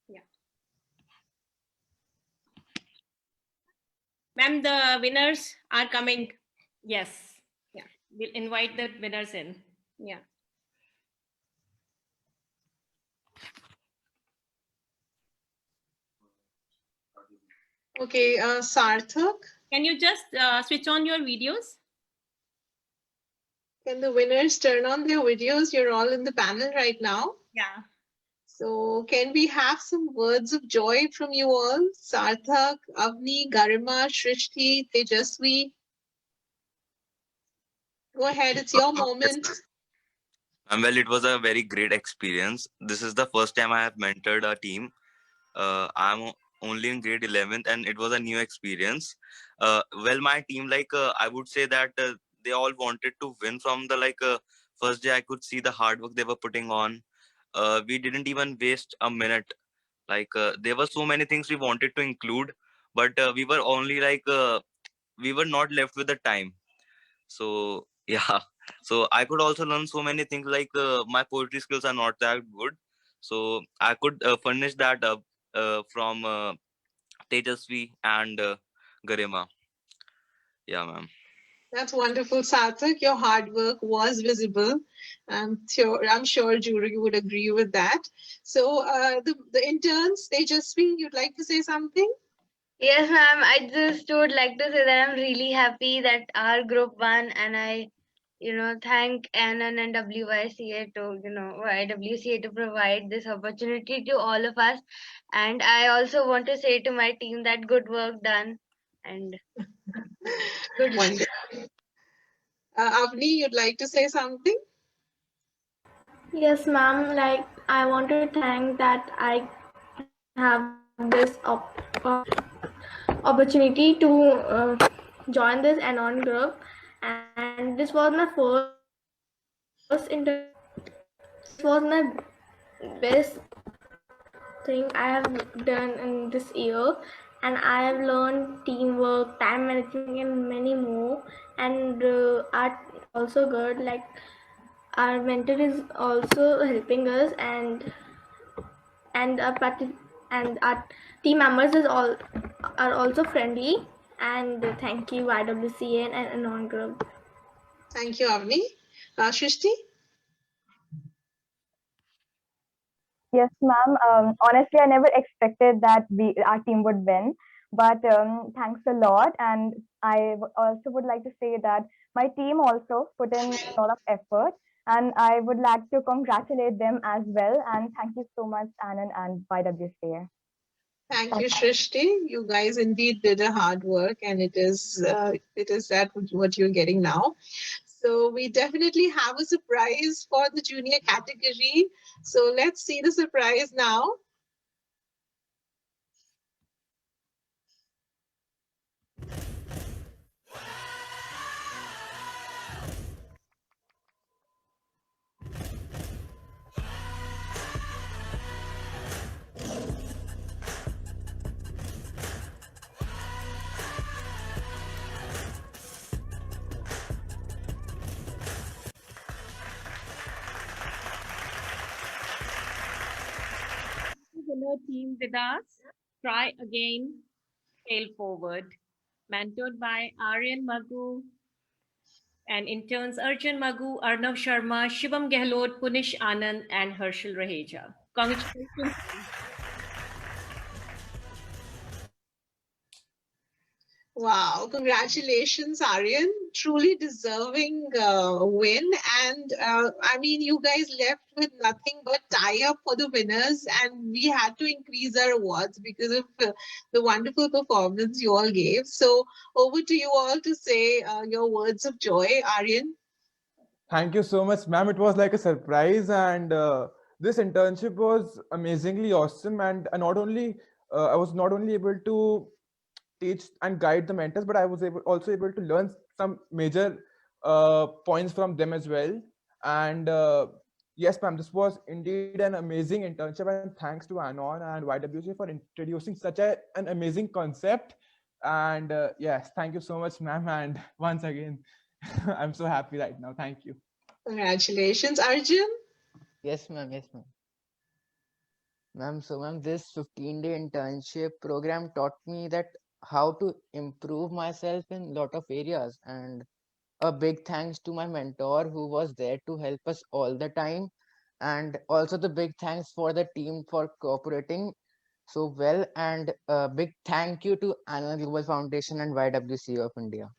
Yeah. Ma'am, the winners are coming. Yes. Yeah. We'll invite the winners in. Yeah. Okay, Sarthak. Can you just switch on your videos? Can the winners turn on their videos? You're all in the panel right now. Yeah. So can we have some words of joy from you all? Sarthak, Avni, Garima, Shrishti, Tejasvi. Go ahead, it's your moment. Well, it was a very great experience. This is the first time I have mentored a team. I'm only in grade 11th, and it was a new experience. Well, my team, I would say that they all wanted to win from the first day. I could see the hard work they were putting on. We didn't even waste a minute. There were so many things we wanted to include, but we were only we were not left with the time. So yeah, so I could also learn so many things. My poetry skills are not that good, so I could furnish that up from Tejasvi and Garima. Yeah, ma'am. That's wonderful, Sarthak. Your hard work was visible. I'm sure jury would agree with that. So the interns, Tejasvi, you'd like to say something? Yes, ma'am. I just would like to say that I'm really happy that our group won, and I, thank Anand and WYCA to, YWCA to provide this opportunity to all of us. And I also want to say to my team that good work done, and good luck. Wonderful. Avni, you'd like to say something? Yes, ma'am. Like, I want to thank that I have this opportunity to join this Anon group, and this was my first intern. This was my best thing I have done in this year, and I have learned teamwork, time management, and many more. And art also good. Like, our mentor is also helping us, and our team members are also friendly. And thank you YWCA and Anon group. Thank you, Avni. Shrishti? Yes, ma'am. Honestly, I never expected that our team would win, but thanks a lot. And I also would like to say that my team also put in a lot of effort, and I would like to congratulate them as well. And thank you so much, Anand and YWCA. Thank you, Shrishti. You guys indeed did a hard work, and it is that what you're getting now. So we definitely have a surprise for the junior category. So let's see the surprise now. Winner team with us, Try Again, Fail Forward, mentored by Aryan Magoo and interns Arjun Magoo, Arnav Sharma, Shivam Gehlot, Punish Anand, and Herschel Raheja. Congratulations. Wow, congratulations, Aryan. Truly deserving win. And I mean, you guys left with nothing but tie up for the winners, and we had to increase our awards because of the wonderful performance you all gave. So over to you all to say your words of joy, Aryan. Thank you so much, ma'am. It was like a surprise, and this internship was amazingly awesome. And I was not only able to teach and guide the mentors, but I was also able to learn some major points from them as well. And yes, ma'am, this was indeed an amazing internship, and thanks to Anon and YWCA for introducing such an amazing concept. And yes, thank you so much, ma'am. And once again, I'm so happy right now. Thank you. Congratulations, Arjun. Yes, ma'am. Yes, ma'am. Ma'am, so ma'am, this 15-day internship program taught me that how to improve myself in a lot of areas, and a big thanks to my mentor who was there to help us all the time, and also the big thanks for the team for cooperating so well, and a big thank you to Anand Global Foundation and YWCA of India.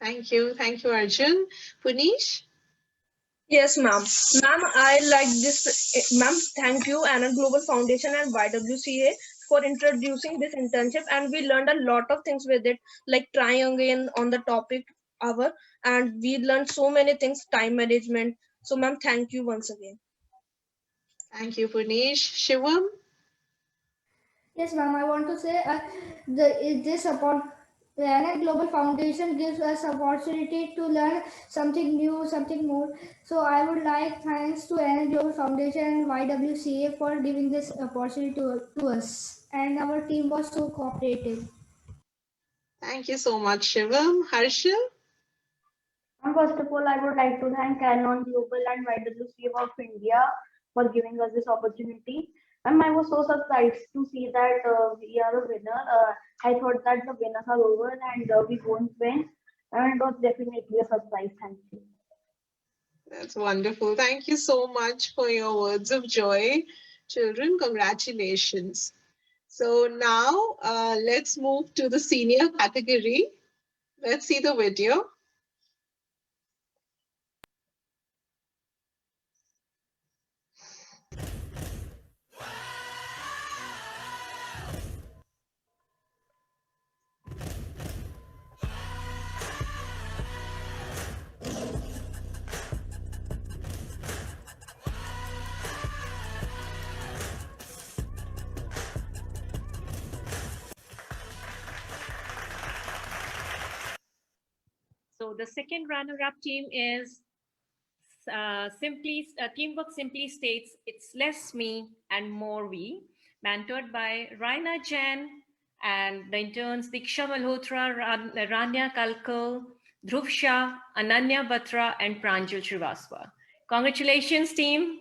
Thank you, Arjun. Punish? Yes, ma'am. Ma'am, I like this. Ma'am, thank you, Anand Global Foundation and YWCA for introducing this internship, and we learned a lot of things with it, like trying again on the topic hour, and we learned so many things, time management. So, ma'am, thank you once again. Thank you, Purnesh. Shivam? Yes, ma'am. I want to say the NN Global Foundation gives us opportunity to learn something new, something more. So I would like thanks to NN Global Foundation and YWCA for giving this opportunity to us. And our team was so cooperative. Thank you so much, Shivam. Harshal? And first of all, I would like to thank Canon Global and YWCA of India for giving us this opportunity. And I was so surprised to see that we are a winner. I thought that the winners are over and we won't win. And it was definitely a surprise. Thank you. That's wonderful. Thank you so much for your words of joy. Children, congratulations. So now let's move to the senior category. Let's see the video. So the second runner-up team is Teamwork Simply States It's Less Me and More We, mentored by Raina Jain and the interns Diksha Malhotra, Rania Kalkal, Dhruv Shah, Ananya Batra, and Pranjal Srivastava. Congratulations, team.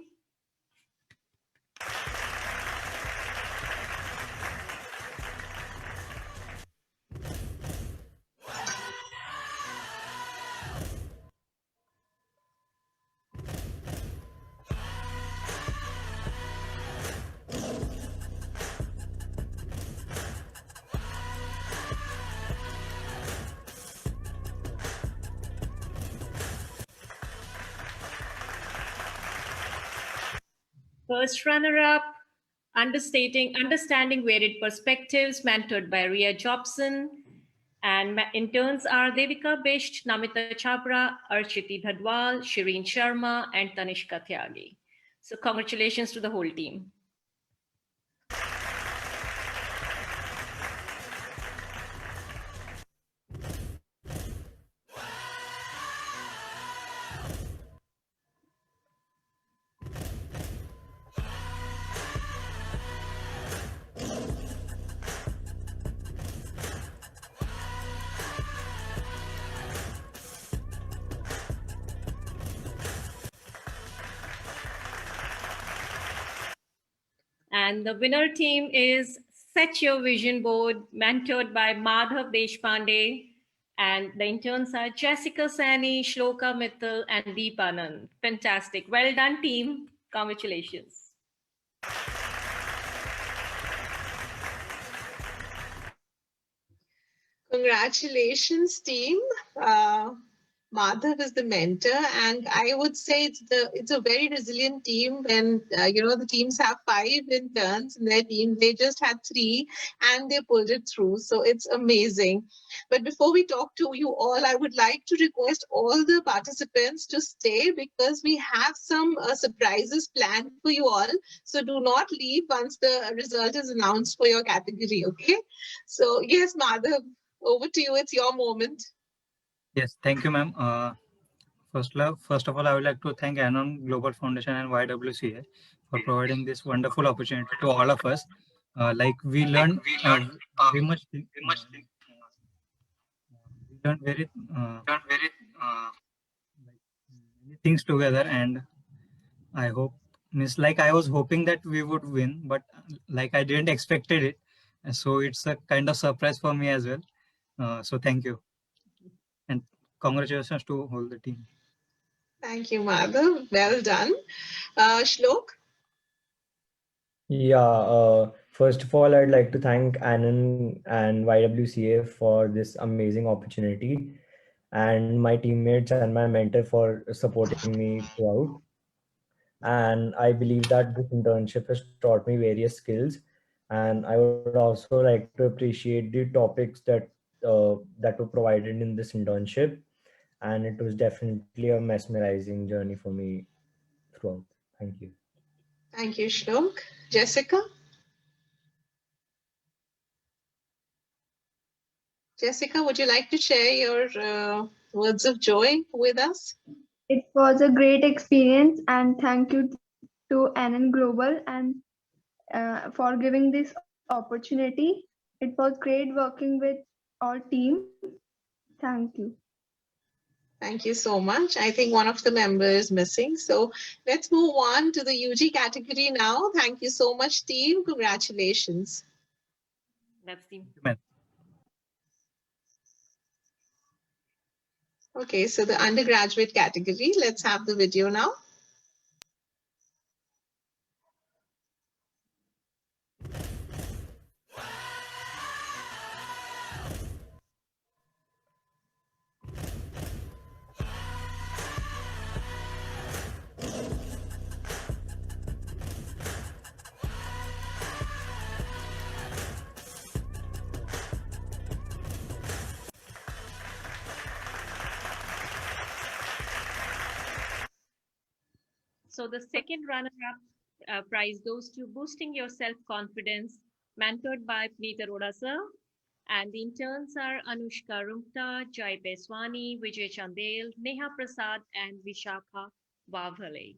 First runner-up, Understanding Varied Perspectives, mentored by Ria Jobson. And interns are Devika Bisht, Namita Chhabra, Architi Dhadwal, Shireen Sharma, and Tanishka Tyagi. So congratulations to the whole team. And the winner team is Set Your Vision Board, mentored by Madhav Deshpande. And the interns are Jessica Sani, Shloka Mittal, and Deepanand. Fantastic. Well done, team. Congratulations. Congratulations, team. Madhav is the mentor, and I would say it's a very resilient team. When the teams have 5 interns in their team, they just had 3, and they pulled it through. So it's amazing. But before we talk to you all, I would like to request all the participants to stay because we have some surprises planned for you all. So do not leave once the result is announced for your category. Okay? So yes, Madhav, over to you. It's your moment. Yes, thank you, ma'am. First of all, I would like to thank Anon Global Foundation and YWCA for providing this wonderful opportunity to all of us. We learned very much. We learned very many things together, and I hope I was hoping that we would win, but I didn't expected it, so it's a kind of surprise for me as well. So thank you. And congratulations to all the team. Thank you, Madhav. Well done. Shlok? Yeah, first of all, I'd like to thank Anand and YWCA for this amazing opportunity and my teammates and my mentor for supporting me throughout. And I believe that this internship has taught me various skills. And I would also like to appreciate the topics that were provided in this internship. And it was definitely a mesmerizing journey for me throughout. Thank you. Thank you, Shlok. Jessica? Jessica, would you like to share your words of joy with us? It was a great experience, and thank you to Anand Global and for giving this opportunity. It was great working with our team. Thank you. Thank you so much. I think one of the members is missing. So let's move on to the UG category now. Thank you so much, team. Congratulations. That's the Okay, so the undergraduate category, let's have the video now. So the second runner-up prize goes to Boosting Your Self-Confidence, mentored by Preet Arora sir. And the interns are Anushka Rumta, Jai Beswani, Vijay Chandel, Neha Prasad, and Vishakha Bavale.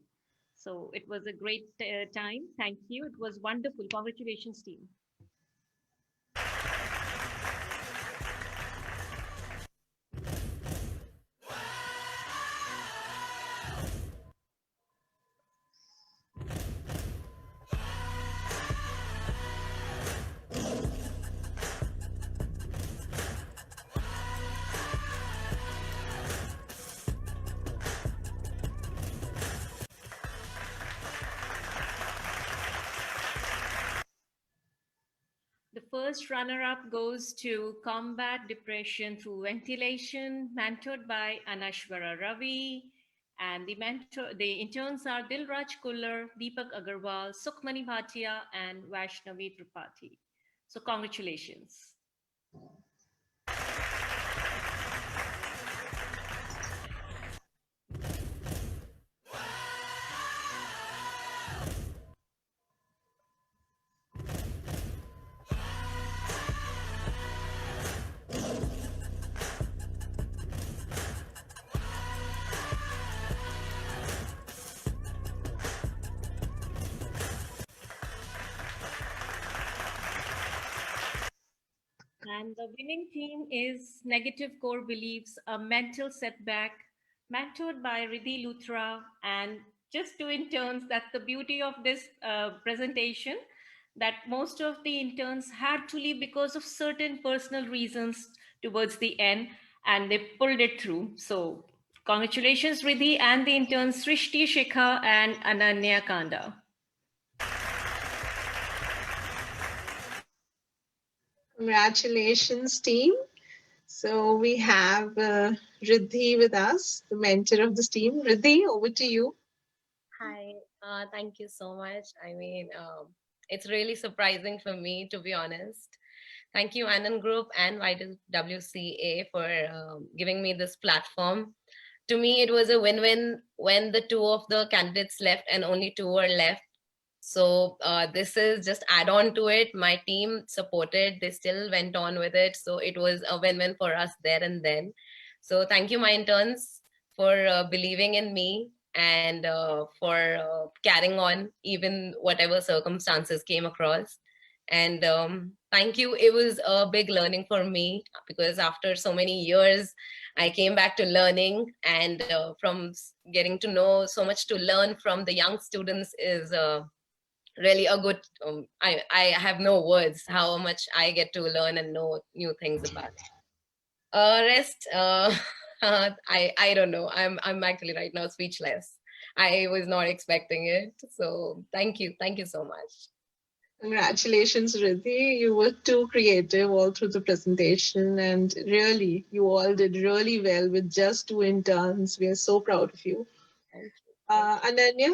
So it was a great time. Thank you. It was wonderful. Congratulations, team. The first runner-up goes to Combat Depression Through Ventilation, mentored by Anashwara Ravi. And the interns are Dilraj Kullar, Deepak Agarwal, Sukhmani Bhatia, and Vaishnavi Tripathi. So congratulations. And the winning team is Negative Core Beliefs, a Mental Setback, mentored by Riddhi Luthra. And just two interns, that's the beauty of this presentation, that most of the interns had to leave because of certain personal reasons towards the end, and they pulled it through. So congratulations, Riddhi, and the interns Srishti Shikha and Ananya Kanda. Congratulations, team. So we have Riddhi with us, the mentor of this team. Riddhi, over to you. Hi, thank you so much. I mean, it's really surprising for me, to be honest. Thank you, Anand Group and YWCA for giving me this platform. To me, it was a win-win when the two of the candidates left and only two were left. So this is just add on to it. My team supported, they still went on with it. So it was a win-win for us there and then. So thank you, my interns, for believing in me and for carrying on even whatever circumstances came across. And thank you. It was a big learning for me because after so many years, I came back to learning, and from getting to know so much to learn from the young students is really a good, I have no words how much I get to learn and know new things about it. Rest, I don't know. I'm actually right now speechless. I was not expecting it. So thank you so much. Congratulations, Riddhi. You were too creative all through the presentation, and really, you all did really well with just two interns. We are so proud of you. Thank you. Ananya?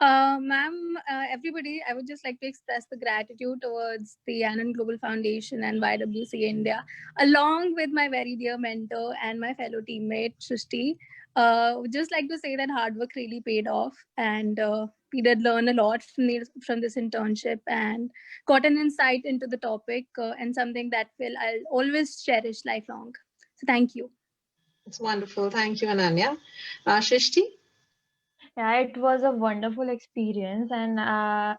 Ma'am, everybody, I would just like to express the gratitude towards the Anand Global Foundation and YWC India, along with my very dear mentor and my fellow teammate, Shrishti. Would just like to say that hard work really paid off, and we did learn a lot from this internship and got an insight into the topic and something that I'll always cherish lifelong. So thank you. It's wonderful. Thank you, Ananya. Shrishti? Yeah, it was a wonderful experience, and I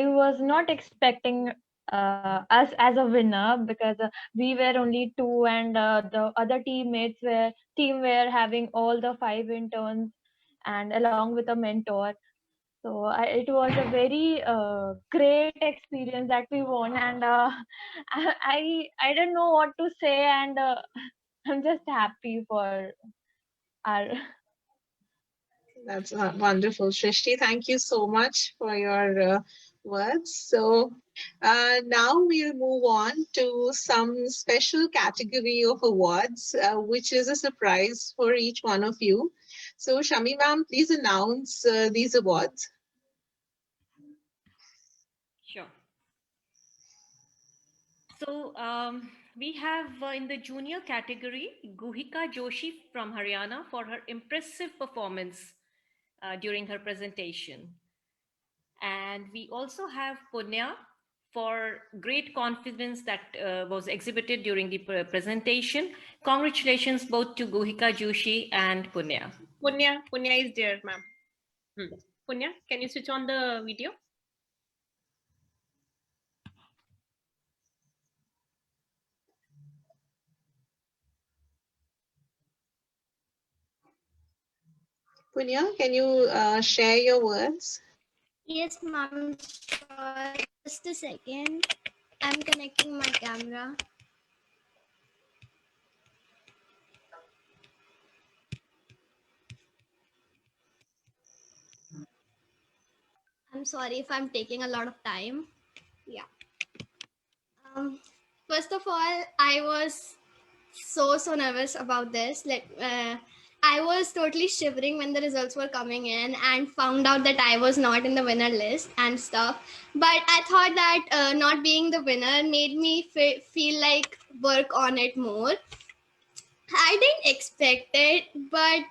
was not expecting us as a winner because we were only two, and the other team were having all the 5 interns, and along with a mentor. So it was a very great experience that we won, and I don't know what to say, and I'm just happy for our. That's wonderful, Shrishti. Thank you so much for your words. So now we'll move on to some special category of awards, which is a surprise for each one of you. So Shami ma'am, please announce these awards. Sure. So we have in the junior category, Guhika Joshi from Haryana for her impressive performance during her presentation. And we also have Punya for great confidence that was exhibited during the presentation. Congratulations both to Guhika Joshi and Punya. Punya is there, ma'am. Punya, can you switch on the video? Punya, can you share your words? Yes, ma'am. Sure. Just a second. I'm connecting my camera. I'm sorry if I'm taking a lot of time. Yeah. First of all, I was so nervous about this. I was totally shivering when the results were coming in and found out that I was not in the winner list and stuff. But I thought that not being the winner made me feel like work on it more. I didn't expect it, but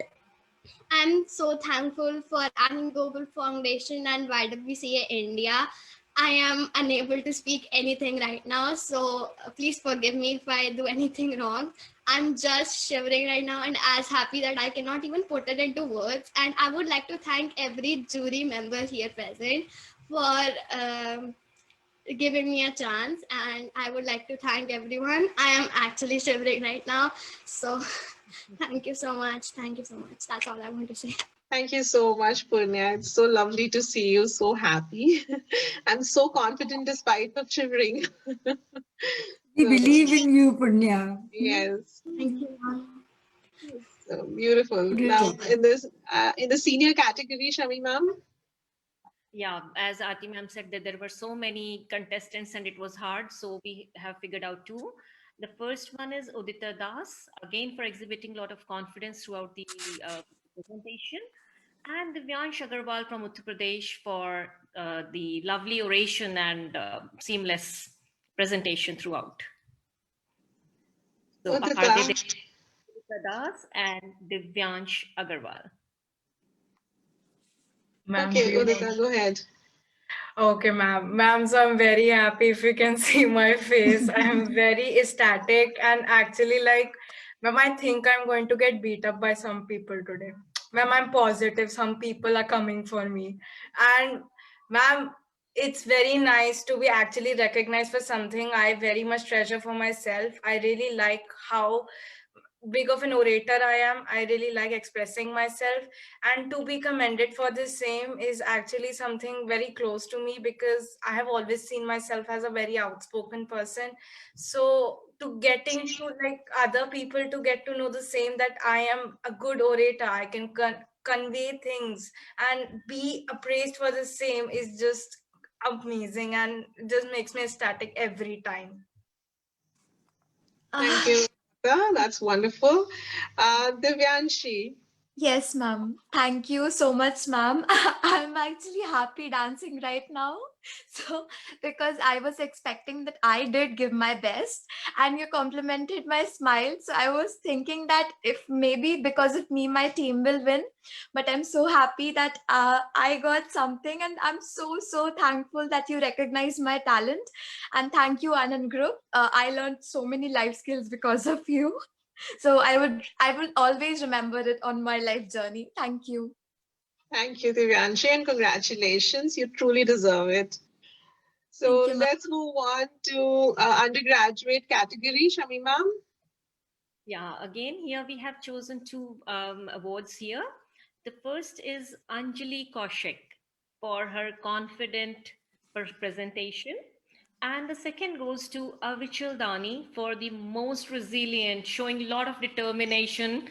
I'm so thankful for Anand Global Foundation and YWCA India. I am unable to speak anything right now, so please forgive me if I do anything wrong. I'm just shivering right now and as happy that I cannot even put it into words. And I would like to thank every jury member here present for giving me a chance. And I would like to thank everyone. I am actually shivering right now, so thank you so much. Thank you so much. That's all I want to say. Thank you so much, Punya. It's so lovely to see you so happy and so confident despite of shivering. We believe in you, Punya. Yes. Thank you. So beautiful. Now in the senior category, Shami ma'am. Yeah, as Aarti ma'am said that there were so many contestants and it was hard, so we have figured out 2. The first one is Udita Das, again for exhibiting a lot of confidence throughout the presentation, and Divyansh Agarwal from Uttar Pradesh for the lovely oration and seamless presentation throughout. So Udita Das and Divyansh Agarwal. Okay, Udita, go ahead. Okay, ma'am. Ma'am, so I'm very happy if you can see my face. I'm very ecstatic and actually ma'am, I think I'm going to get beat up by some people today. Ma'am, I'm positive some people are coming for me. And ma'am, it's very nice to be actually recognized for something I very much treasure for myself. I really like how big of an orator I am. I really like expressing myself, and to be commended for the same is actually something very close to me because I have always seen myself as a very outspoken person. So to getting to other people to get to know the same, that I am a good orator, I can convey things and be appraised for the same is just amazing and just makes me ecstatic every time. Thank you. That's wonderful. Divyanshi, Yes, ma'am. Thank you so much, ma'am. I'm actually happy dancing right now. So, because I was expecting that I did give my best and you complimented my smile. So, I was thinking that if maybe because of me, my team will win. But I'm so happy that I got something and I'm so thankful that you recognize my talent. And thank you, Anand Group. I learned so many life skills because of you. So I will always remember it on my life journey. Thank you. Thank you, Divyanshi, and congratulations. You truly deserve it. So Thank you, ma'am. let's move on to undergraduate category. Shami ma'am. Yeah, again, here we have chosen two awards here. The first is Anjali Kaushik for her confident presentation. And the second goes to Avichal Dani for the most resilient, showing a lot of determination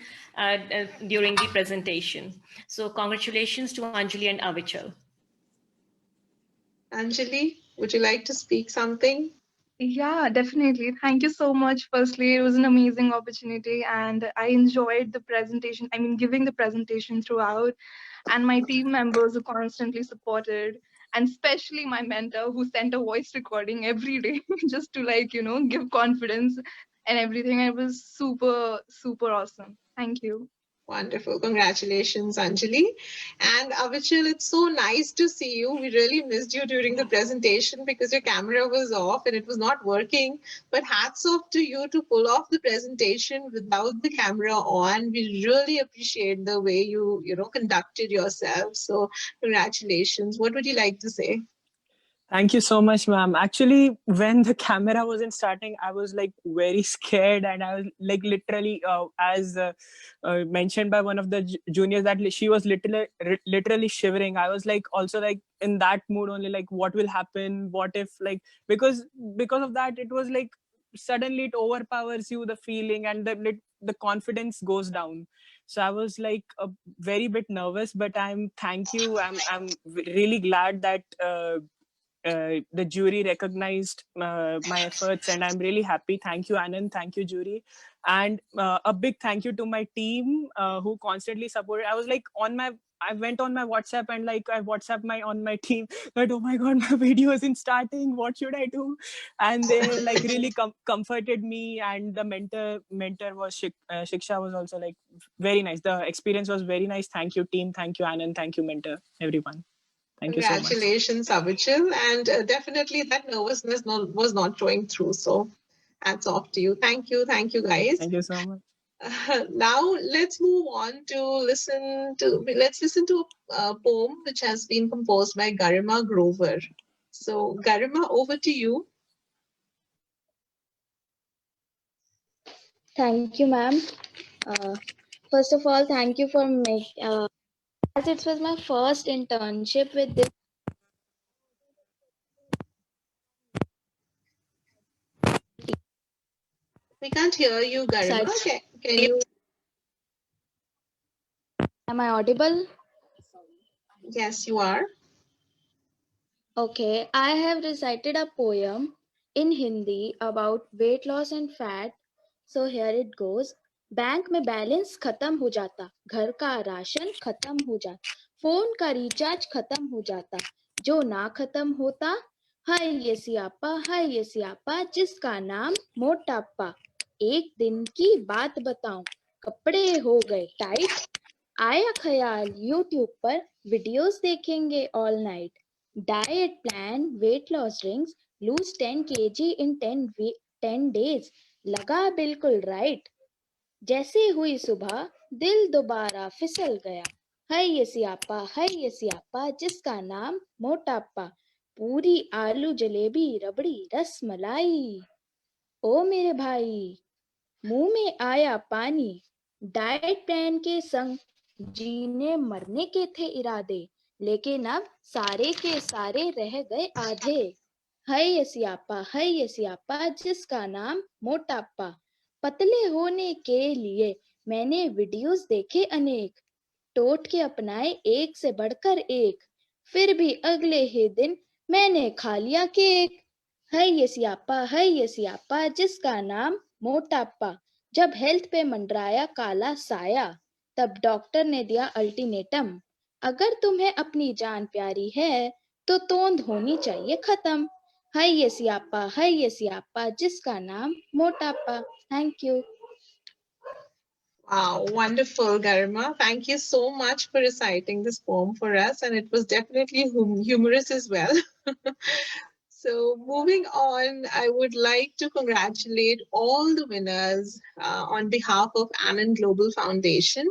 during the presentation. So congratulations to Anjali and Avichal. Anjali, would you like to speak something? Yeah, definitely. Thank you so much. Firstly, it was an amazing opportunity and I enjoyed the presentation. I mean, giving the presentation throughout, and my team members who constantly supported, and especially my mentor who sent a voice recording every day just to, like, give confidence and everything. It was super awesome. Thank you. Wonderful. Congratulations, Anjali. And Avichal, it's so nice to see you. We really missed you during the presentation because your camera was off and it was not working. But hats off to you to pull off the presentation without the camera on. We really appreciate the way you conducted yourself. So congratulations. What would you like to say? Thank you so much, ma'am. Actually, when the camera wasn't starting, I was like very scared, and I was like literally, as mentioned by one of the juniors, that she was literally shivering. I was like also like in that mood only, like what will happen? What if, like, because of that, it was like suddenly it overpowers you, the feeling, and the confidence goes down. So I was like a very bit nervous, but thank you. I'm really glad that the jury recognized my efforts, and I'm really happy. Thank you, Anand. Thank you, jury. And a big thank you to my team who constantly supported. I went on my WhatsApp and like I WhatsApp on my team that, oh my God, my video isn't starting. What should I do? And they like really comforted me. And the mentor was Shiksha was also like very nice. The experience was very nice. Thank you, team. Thank you, Anand. Thank you, mentor. Everyone. Thank you so much. Congratulations, Avichal. And definitely that nervousness was not showing through. So hats off to you. Thank you, guys. Thank you so much. Now let's move on to listen to a poem which has been composed by Garima Grover. So Garima, over to you. Thank you, ma'am. First of all, thank you for making. As it was my first internship with this. We can't hear you, Garima. Can you? Am I audible? Yes, you are. Okay, I have recited a poem in Hindi about weight loss and fat. So here it goes. Bank में balance खत्म हो जाता, घर का ration खत्म हो जाता, phone का रिचार्ज खत्म हो जाता, जो ना खत्म होता, हाय ये सियापा जिसका नाम मोटापा। एक दिन की बात बताऊं, कपड़े हो गए टाइट, आया ख्याल यूट्यूब पर वीडियोस देखेंगे all night, diet plan weight loss drinks lose 10 kg in 10 days, लगा बिल्कुल राइट। जैसे हुई सुबह दिल दोबारा फिसल गया, है ये सियापा जिसका नाम मोटापा, पूरी आलू जलेबी रबड़ी रस मलाई। ओ मेरे भाई मुंह में आया पानी, डाइट प्लान के संग जीने मरने के थे इरादे, लेकिन अब सारे के सारे रह गए आधे। है ये सियापा जिसका नाम मोटापा, पतले होने के लिए मैंने वीडियोस देखे अनेक, टोट के अपनाए एक से बढ़कर एक, फिर भी अगले ही दिन मैंने खा लिया केक। है ये सियापा जिसका नाम मोटापा, जब हेल्थ पे मंडराया काला साया, तब डॉक्टर ने दिया अल्टीमेटम, अगर तुम्हें अपनी जान प्यारी है तो तोंद होनी चाहिए खत्म। है ये सियापा जिसका नाम मोटापा। Thank you. Wow, wonderful, Garima. Thank you so much for reciting this poem for us, and it was definitely humorous as well. So moving on, I would like to congratulate all the winners on behalf of Anand Global Foundation.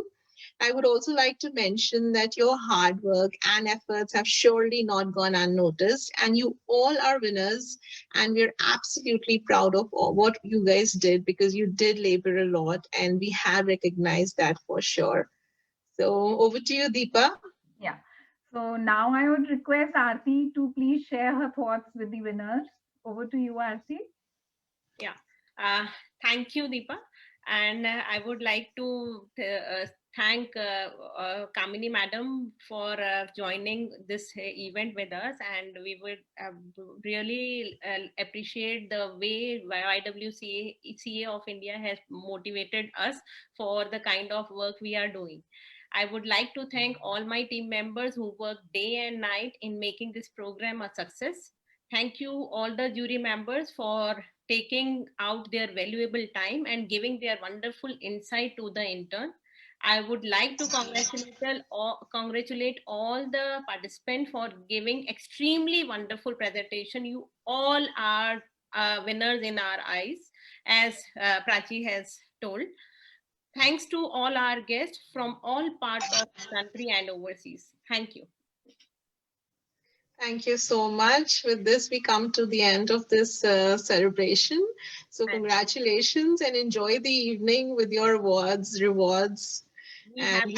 I would also like to mention that your hard work and efforts have surely not gone unnoticed, and you all are winners, and we're absolutely proud of what you guys did, because you did labor a lot, and we have recognized that for sure. So over to you, Deepa. Yeah. So now I would request Aarti to please share her thoughts with the winners. Over to you, Aarti. Yeah. Thank you, Deepa. And I would like to thank Kamini Madam for joining this event with us. And we would really appreciate the way YWCA of India has motivated us for the kind of work we are doing. I would like to thank all my team members who work day and night in making this program a success. Thank you all the jury members for taking out their valuable time and giving their wonderful insight to the intern. I would like to congratulate all the participants for giving extremely wonderful presentation. You all are winners in our eyes, as Prachi has told. Thanks to all our guests from all parts of the country and overseas. Thank you. Thank you so much. With this, we come to the end of this celebration. So congratulations and enjoy the evening with your awards, rewards. And